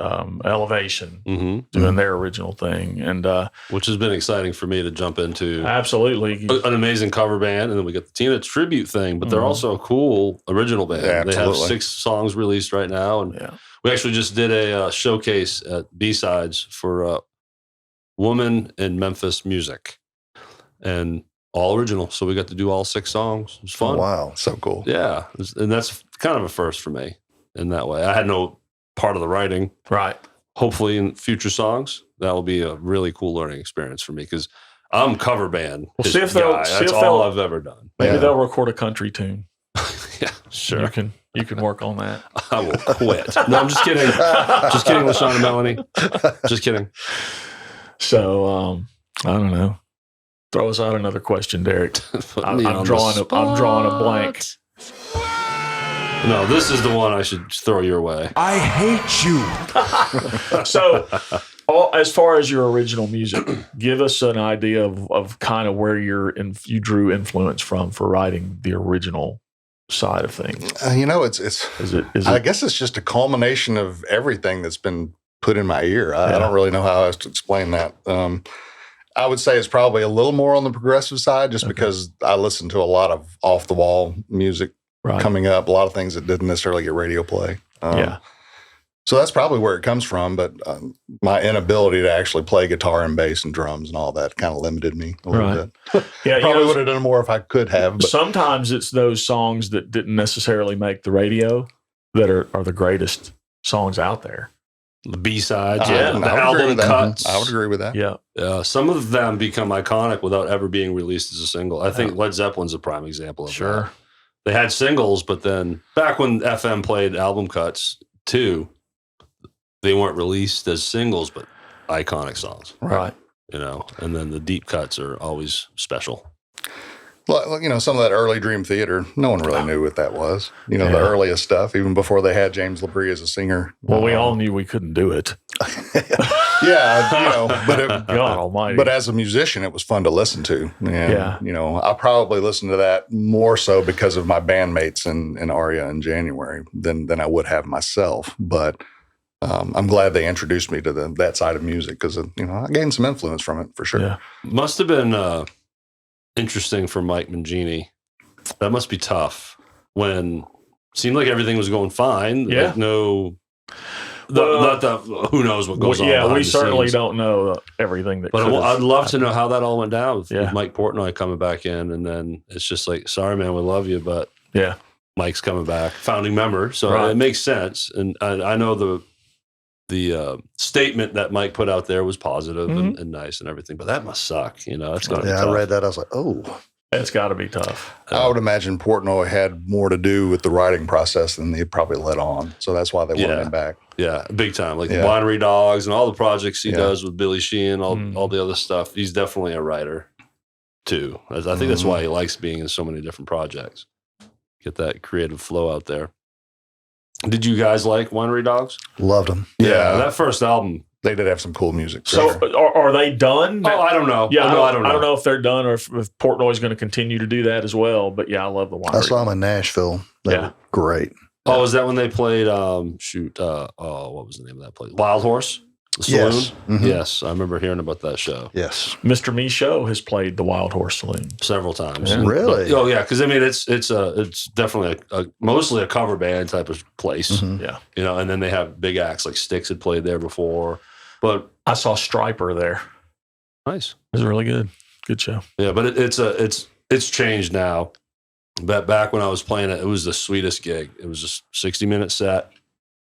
S8: Elevation doing their original thing. And
S2: which has been exciting for me to jump into.
S8: Absolutely.
S2: An amazing cover band, and then we got the Tina tribute thing, but they're also a cool original band.
S7: Yeah,
S2: they have 6 songs released right now, and we actually just did a showcase at B-Sides for Woman in Memphis Music, and all original. So we got to do all 6 songs. It was fun.
S5: Oh, wow.
S7: so cool.
S2: Yeah, and that's kind of a first for me in that way. I had no part of the writing.
S8: Right.
S2: Hopefully in future songs, that will be a really cool learning experience for me, because I'm cover band.
S8: Well, see if
S2: that's all I've ever done.
S8: Maybe they'll record a country tune.
S2: Yeah, sure.
S8: You can work on that.
S2: I will quit. No, I'm just kidding. Just kidding, LaShawn and Melanie. Just kidding.
S8: So I don't know. Throw us out another question, Derek. I'm drawing a blank.
S2: No, this is the one I should throw your way.
S9: I hate you.
S8: So, as far as your original music, give us an idea of kind of where you drew influence from for writing the original side of things.
S7: I guess it's just a culmination of everything that's been put in my ear. I don't really know how else to explain that. I would say it's probably a little more on the progressive side, just because I listen to a lot of off the wall music coming up, a lot of things that didn't necessarily get radio play. So that's probably where it comes from, but my inability to actually play guitar and bass and drums and all that kind of limited me a little bit.
S8: Yeah,
S7: probably would have done more if I could have. But.
S8: Sometimes it's those songs that didn't necessarily make the radio that are the greatest songs out there.
S2: The B-sides,
S7: the
S2: album cuts.
S7: I would agree with that.
S2: Yeah. Some of them become iconic without ever being released as a single. I think Led Zeppelin's a prime example of that. They had singles, but then back when FM played album cuts too, they weren't released as singles, but iconic songs.
S8: Right.
S2: And then the deep cuts are always special.
S7: Well, some of that early Dream Theater, no one really knew what that was. The earliest stuff, even before they had James LaBrie as a singer.
S8: Well, we all knew we couldn't do it.
S7: But
S8: God Almighty.
S7: But as a musician, it was fun to listen to. And, I probably listened to that more so because of my bandmates in Aria in January than I would have myself. But I'm glad they introduced me to that side of music, because, I gained some influence from it for sure.
S8: Yeah.
S2: Must have been interesting for Mike Mangini. That must be tough when seemed like everything was going fine.
S8: Yeah.
S2: Like who knows what goes on.
S8: Yeah, we
S2: behind the
S8: certainly
S2: scenes.
S8: don't know everything that.
S2: But
S8: could've
S2: I'd love to
S8: happened.
S2: know how that all went down with
S8: Yeah.
S2: Mike Portnoy coming back in, and then it's just like, sorry, man, we love you, but
S8: Yeah,
S2: Mike's coming back, founding member, so
S8: Right.
S2: it makes sense. And I know the statement that Mike put out there was positive and nice and everything, but that must suck. You know, it's going to be
S5: Yeah,
S2: tough.
S5: I read that. I was like, oh.
S8: it's got to be tough.
S7: I would imagine Portnoy had more to do with the writing process than they probably let on. So that's why they wanted him back.
S2: Yeah, big time. Like
S7: Yeah.
S2: the Winery Dogs and all the projects he
S7: Yeah.
S2: does with Billy Sheehan, all the other stuff. He's definitely a writer too. I think that's why he likes being in so many different projects. Get that creative flow out there. Did you guys like Winery Dogs?
S5: Loved them.
S7: Yeah.
S2: That first album.
S7: They did have some cool music. for
S8: So
S7: sure.
S8: are they done?
S2: Oh, I don't know.
S8: Yeah,
S2: I don't know.
S8: I don't know if they're done or if Portnoy's going to continue to do that as well. But yeah, I love the
S5: I
S8: Winery.
S5: saw them in Nashville. They
S8: Yeah.
S5: were great.
S2: Oh, is that when they played? What was the name of that place? Wild Horse, the saloon.
S5: Yes. Mhm.
S2: Yes, I remember hearing about that show
S5: Yes.
S8: Mr. Michaud has played the Wild Horse Saloon.
S2: several times.
S8: Yeah.
S5: Really?
S2: Oh yeah, because I mean it's definitely a mostly a cover band type of place,
S5: Mhm.
S8: Yeah,
S2: you know. And then they have big acts like Styx had played there before, but
S8: I saw Striper there.
S2: nice.
S8: It was really good. Good show.
S2: Yeah, but it's changed now. But back when I was playing it, it was the sweetest gig. It was just 60-minute set,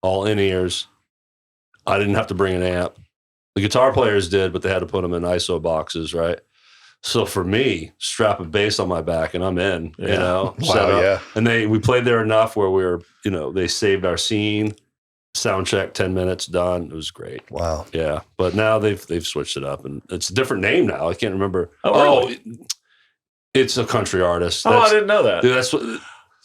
S2: all in ears. I didn't have to bring an amp. The guitar players did, but they had to put them in ISO boxes, right? So for me, strap a bass on my back and I'm in, you
S8: Yeah.
S2: know.
S7: Wow,
S2: set up.
S7: yeah.
S2: And we played there enough where we were, you know, they saved our scene, sound check, 10 minutes, done. It was great.
S5: Wow.
S2: Yeah. But now they've switched it up and it's a different name now. I can't remember.
S8: Oh, really?
S2: It's a country artist.
S8: I didn't know that.
S2: Dude, that's what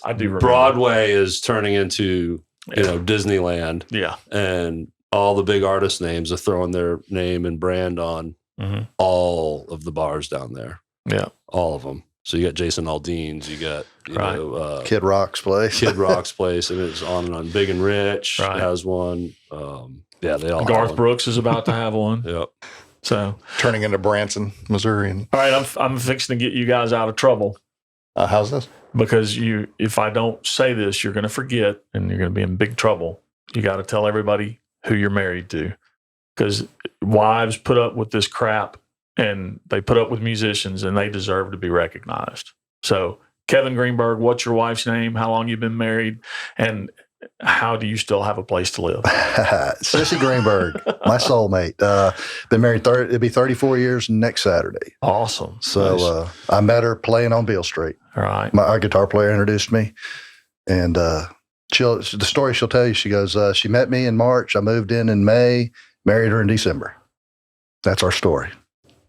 S8: I do remember.
S2: Broadway is turning into, you know, Disneyland,
S8: Yeah.
S2: and all the big artist names are throwing their name and brand on
S8: Mhm.
S2: all of the bars down there,
S8: Yeah.
S2: all of them. So you got Jason Aldean's, you got
S8: Right.
S5: Kid Rock's place.
S2: Kid Rock's place, and it's on and on. Big and Rich
S8: Right.
S2: has one. Yeah, they all have
S8: Garth
S2: one.
S8: Brooks is about to have one.
S2: Yep.
S8: So,
S7: Turning into Branson, Missouri. And,
S8: all right, I'm fixing to get you guys out of trouble
S7: how's this?
S8: because if I don't say this, you're going to forget and you're going to be in big trouble. You got to tell everybody who you're married to because wives put up with this crap and they put up with musicians and they deserve to be recognized. So, Kevin Greenburg, what's your wife's name? How long you been married? And how do you still have a place to live?
S5: Sissy Greenburg, my soulmate. Been married, it'll be 34 years next Saturday.
S8: Awesome.
S5: So I met her playing on Ville Street.
S8: All right.
S5: Our guitar player introduced me. And the story she'll tell you, she goes, she met me in March. I moved in May, married her in December. That's our story.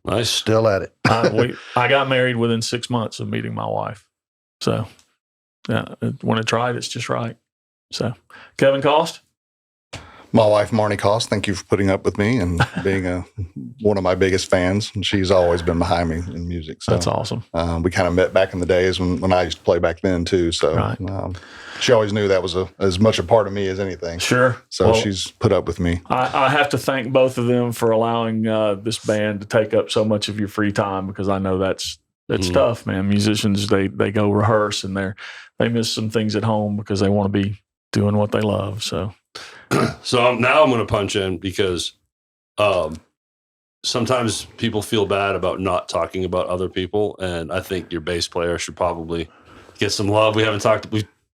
S2: Nice.
S5: Still at it.
S8: I got married within 6 months of meeting my wife. So, yeah, when it's right, it's just right. So, Kevin Cost?
S7: My wife, Marnie Cost, thank you for putting up with me and being one of my biggest fans. And she's always been behind me in music. So
S8: That's awesome.
S7: we kind of met back in the days when I used to play back then too. So
S8: Right.
S7: she always knew that was as much a part of me as anything.
S8: Sure.
S7: So
S8: Well,
S7: she's put up with me.
S8: I have to thank both of them for allowing this band to take up so much of your free time because I know that's tough, man. Musicians, they go rehearse and they miss some things at home because they want to be doing what they love. So
S2: Now I'm going to punch in because sometimes people feel bad about not talking about other people, and I think your bass player should probably get some love. We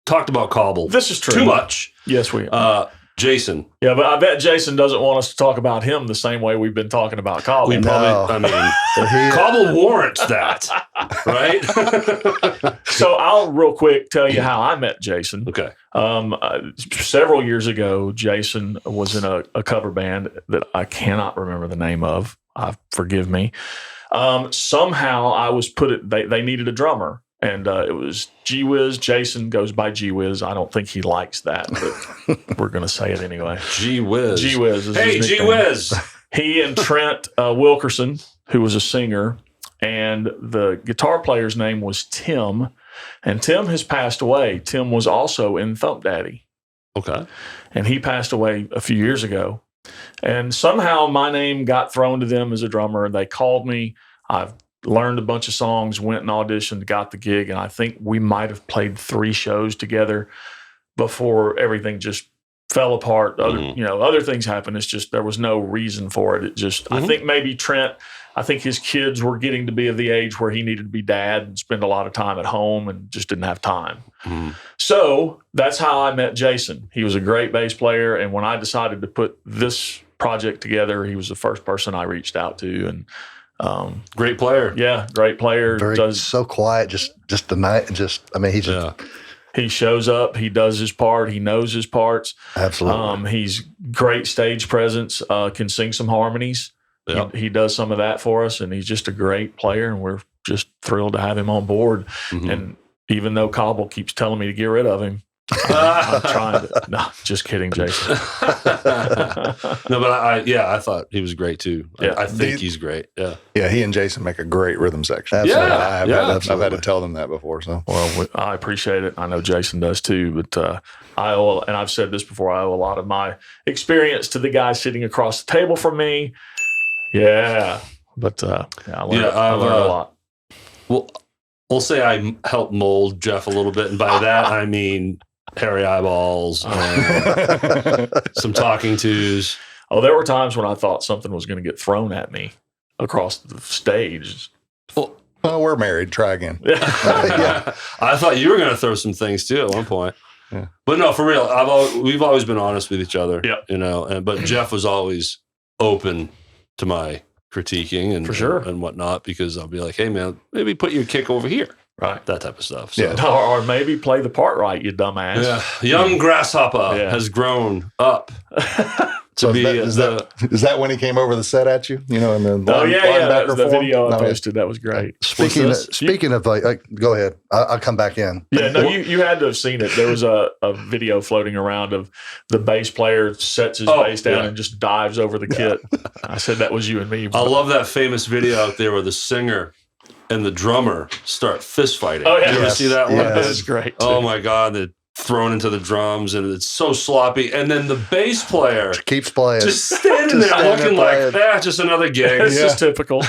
S2: talked about Cobble.
S8: this is true.
S2: Too much.
S8: Yes, we.
S2: Jason,
S8: Yeah, but I bet Jason doesn't want us to talk about him the same way we've been talking about Cobble.
S2: we probably, I mean, Cobble warrants that, right?
S8: So I'll real quick tell you how I met Jason.
S2: Okay.
S8: Several years ago, Jason was in a cover band that I cannot remember the name of. Forgive me. Somehow I was they needed a drummer. And it was Gee Whiz. Jason goes by Gee Whiz. I don't think he likes that, but we're going to say it anyway.
S2: Gee Whiz.
S8: Gee Whiz. Is
S2: Hey,
S8: his
S2: Gee
S8: nickname.
S2: Whiz.
S8: He and Trent Wilkerson, who was a singer, and the guitar player's name was Tim. And Tim has passed away. Tim was also in Thump Daddy.
S2: Okay.
S8: And he passed away a few years ago. And somehow my name got thrown to them as a drummer. They called me. I've learned a bunch of songs, went and auditioned, got the gig, and I think we might have played 3 shows together. before everything just fell apart. Other things happened. It's just there was no reason for it. It just I think maybe Trent. I think his kids were getting to be of the age where he needed to be dad and spend a lot of time at home and just didn't have time. So that's how I met Jason. He was a great bass player. And when I decided to put this project together, he was the first person I reached out to. And
S2: great player.
S8: Yeah, great player.
S5: So quiet, just the night.
S8: He shows up. He does his part. He knows his parts.
S5: Absolutely.
S8: He's great stage presence. Can sing some harmonies. Yep. He does some of that for us, and he's just a great player, and we're just thrilled to have him on board. And even though Cobble keeps telling me to get rid of him, I'm trying to. No, just kidding, Jason.
S2: No, but I thought he was great too. Yeah. I think he's great. Yeah.
S7: Yeah, he and Jason make a great rhythm section.
S5: Absolutely.
S7: I've had to tell them that before. So,
S8: well, I appreciate it. I know Jason does too. But I owe, and I've said this before, I owe a lot of my experience to the guy sitting across the table from me. Yeah, but I learned a lot.
S2: Well, we'll say I helped mold Jeff a little bit, and by that I mean hairy eyeballs, some talking tos.
S8: Oh, there were times when I thought something was going to get thrown at me across the stage.
S7: Well, we're married. Try again.
S2: Yeah. I thought you were going to throw some things too at one point. Yeah. But no, for real, we've always been honest with each other.
S8: Yeah.
S2: But Jeff was always open to my critiquing and
S8: for sure
S2: and whatnot, because I'll be like, hey man, maybe put your kick over here,
S8: right?
S2: That type of stuff. So. Yeah.
S8: Or maybe play the part right, you dumbass.
S2: Yeah. Young grasshopper has grown up to be.
S7: Is that when he came over the set at you? You know, in the
S8: that was the video I posted. That was great.
S5: Speaking of, go ahead. I'll come back in.
S8: Yeah, no, you had to have seen it. There was a video floating around of the bass player sets his bass down and just dives over the kit. I said that was you and me.
S2: I love that famous video out there where the singer and the drummer start fist fighting.
S8: Oh yeah,
S2: you ever see that one?
S8: That is great. Too.
S2: Oh my god, they're thrown into the drums and it's so sloppy. And then the bass player
S5: keeps playing,
S2: just standing there looking like just another gig.
S8: It's just typical.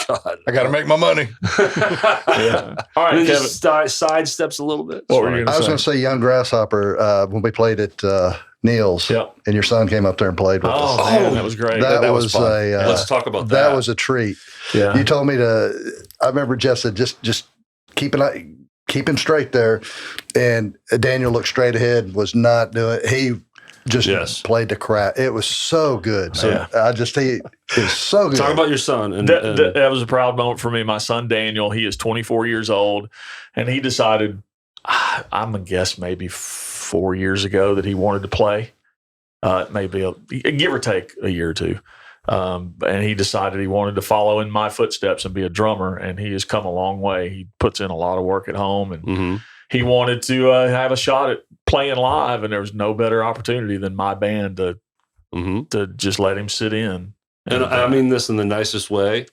S2: God,
S7: I got to make my money.
S8: All right,
S2: and
S8: Kevin.
S2: Just sidesteps a little bit.
S5: I was going to say Young Grasshopper when we played at Neil's, and your son came up there and played with us.
S8: Oh, man, that was great.
S5: That was fun.
S2: Let's talk about that.
S5: That was a treat.
S8: Yeah.
S5: You told me to. I remember Jeff said just keep him straight there, and Daniel looked straight ahead. Was not doing. He just played the crap. It was so good. So it was so good.
S2: Talk about your son. And
S8: that was a proud moment for me. My son Daniel, he is 24 years old, and he decided, I'm gonna guess maybe 4 years ago, that he wanted to play. Maybe give or take a year or two. And he decided he wanted to follow in my footsteps and be a drummer, and he has come a long way. He puts in a lot of work at home, and he wanted to have a shot at playing live, and there was no better opportunity than my band to just let him sit in.
S2: And I mean this in the nicest way.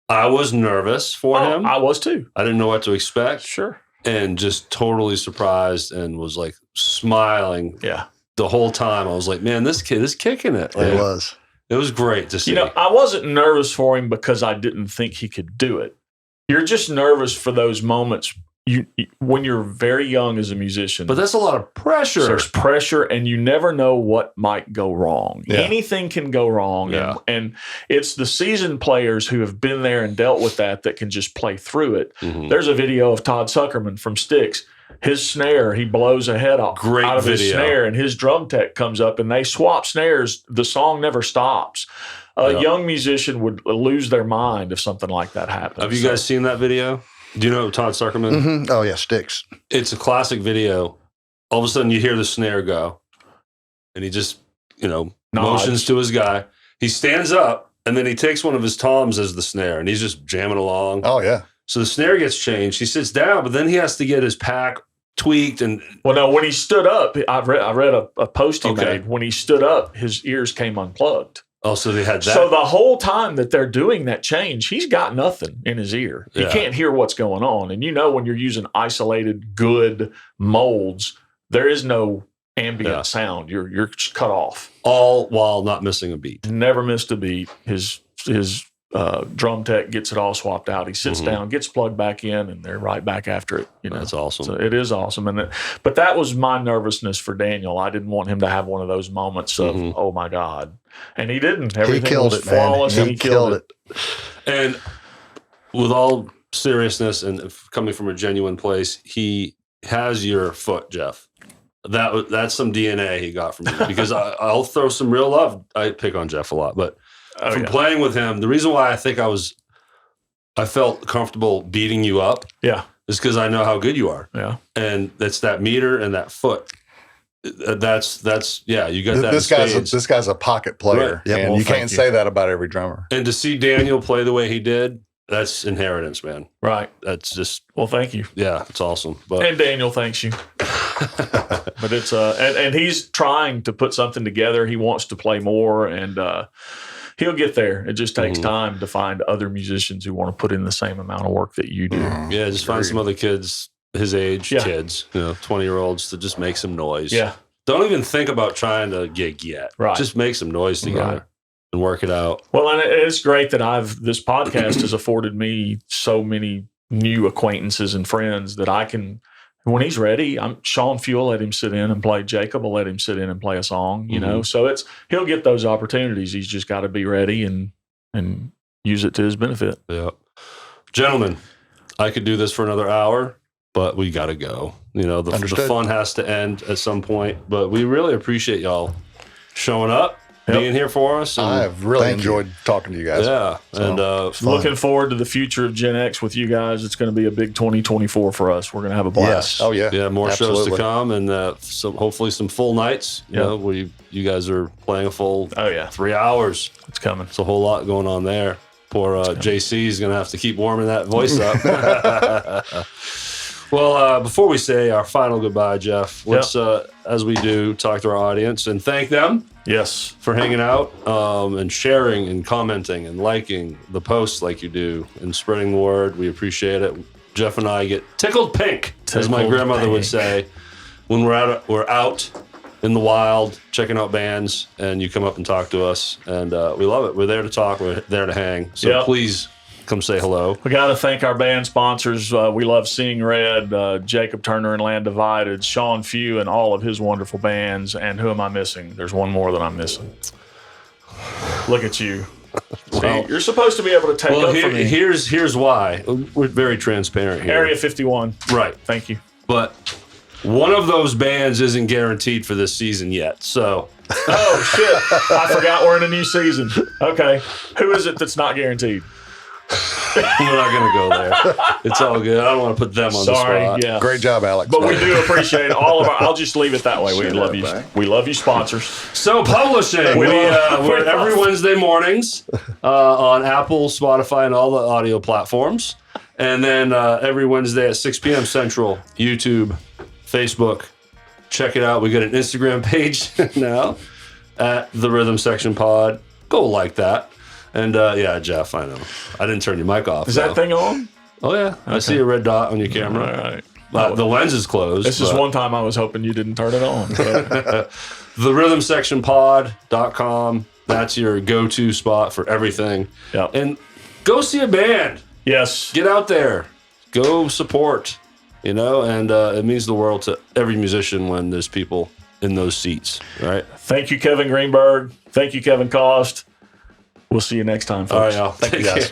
S2: I was nervous for him.
S8: I was too.
S2: I didn't know what to expect.
S8: Sure.
S2: And just totally surprised and was like smiling.
S8: Yeah.
S2: The whole time I was like, man, this kid is kicking it.
S5: It was.
S2: It was great to see.
S8: I wasn't nervous for him because I didn't think he could do it. You're just nervous for those moments when you're very young as a musician.
S2: But that's a lot of pressure.
S8: There's pressure, and you never know what might go wrong. Yeah. Anything can go wrong.
S2: Yeah.
S8: And it's the seasoned players who have been there and dealt with that can just play through it. There's a video of Todd Suckerman from Styx. His snare, he blows a head out of his snare, and his drum tech comes up, and they swap snares. The song never stops. A young musician would lose their mind if something like that happened.
S2: Have you guys seen that video? Do you know Todd Suckerman?
S5: Mm-hmm. Oh, yeah, Styx.
S2: It's a classic video. All of a sudden, you hear the snare go, and he just, motions to his guy. He stands up, and then he takes one of his toms as the snare, and he's just jamming along.
S7: Oh, yeah.
S2: So the snare gets changed. He sits down, but then he has to get his pack tweaked. And
S8: when he stood up, I read a post he made. When he stood up, his ears came unplugged.
S2: Oh, so they had that.
S8: So the whole time that they're doing that change, he's got nothing in his ear. He can't hear what's going on. And when you're using isolated, good molds, there is no ambient sound. You're cut off.
S2: All while not missing a beat.
S8: Never missed a beat. His drum tech gets it all swapped out. He sits down, gets plugged back in, and they're right back after it. You know,
S2: that's awesome.
S8: So it is awesome, but that was my nervousness for Daniel. I didn't want him to have one of those moments of oh my God, and he didn't. Everything was flawless,
S5: man.
S8: and he killed it.
S2: And with all seriousness and coming from a genuine place, he has your foot, Jeff. That's some DNA he got from you, because I'll throw some real love. I pick on Jeff a lot, but from playing with him, the reason why I think I felt comfortable beating you up, is because I know how good you are. Yeah, and it's that meter and that foot. That's you got that.
S7: This guy's a pocket player, right. And you can't say that about every drummer.
S2: And to see Daniel play the way he did, that's inheritance, man.
S8: Right.
S2: That's just
S8: thank you.
S2: Yeah, it's awesome.
S8: And Daniel thanks you. But it's and he's trying to put something together. He wants to play more, and he'll get there. It just takes time to find other musicians who want to put in the same amount of work that you do.
S2: Yeah, just find some other kids his age, kids, 20-year-olds, to just make some noise.
S8: Yeah.
S2: Don't even think about trying to gig yet. Right. Just make some noise together and work it out.
S8: Well, and it's great that this podcast has afforded me so many new acquaintances and friends that I can, when he's ready, Shawn Few will let him sit in and play. Jacob will let him sit in and play a song, you know? So he'll get those opportunities. He's just got to be ready and use it to his benefit.
S2: Yeah. Gentlemen, I could do this for another hour, but we got to go. The fun has to end at some point, but we really appreciate y'all showing up, being here for us.
S7: I've really enjoyed talking to you guys.
S2: Yeah. And
S8: looking forward to the future of Gen X with you guys. It's going to be a big 2024 for us. We're going to have a blast.
S7: Yes. Oh, yeah.
S2: Yeah, more shows to come, and hopefully some full nights, where you guys are playing a full 3 hours.
S8: It's coming.
S2: It's a whole lot going on there. Poor JC is going to have to keep warming that voice up. Well, before we say our final goodbye, Jeff, let's, as we do, talk to our audience and thank them.
S8: Yes.
S2: For hanging out and sharing and commenting and liking the posts like you do and spreading the word. We appreciate it. Jeff and I get tickled pink, as my grandmother would say, when we're out in the wild checking out bands and you come up and talk to us. And we love it. We're there to talk. We're there to hang. So please come say hello.
S8: We got to thank our band sponsors. We love Seeing Red, Jacob Turner and Land Divided, Shawn Few and all of his wonderful bands. And who am I missing? There's one more that I'm missing. Look at you. See, you're supposed to be able to take up for me.
S2: Here's why. We're very transparent here.
S8: Area 51.
S2: Right.
S8: Thank you.
S2: But one of those bands isn't guaranteed for this season yet, so.
S8: Oh, shit. I forgot we're in a new season. Okay. Who is it that's not guaranteed?
S2: We're not going to go there. It's all good. I don't want to put them on the spot.
S8: Yeah.
S7: Great job, Alex.
S8: But we do appreciate all of our. I'll just leave it that way. We love you. We love you, sponsors.
S2: So publishing. We're every Wednesday mornings on Apple, Spotify, and all the audio platforms, and then every Wednesday at 6 p.m. Central, YouTube, Facebook. Check it out. We got an Instagram page now at the Rhythm Section Pod. Go like that. And Jeff, I know. I didn't turn your mic off.
S8: Is that thing on?
S2: Oh, yeah. Okay. I see a red dot on your camera. All right. The lens is closed.
S8: This is one time I was hoping you didn't turn it on.
S2: TheRhythmSectionPod.com. That's your go-to spot for everything.
S8: Yep.
S2: And go see a band.
S8: Yes.
S2: Get out there. Go support. And it means the world to every musician when there's people in those seats. Right?
S3: Thank you, Kevin Greenburg. Thank you, Kevin Cost. We'll see you next time, folks.
S2: All right, y'all. Thank you, guys.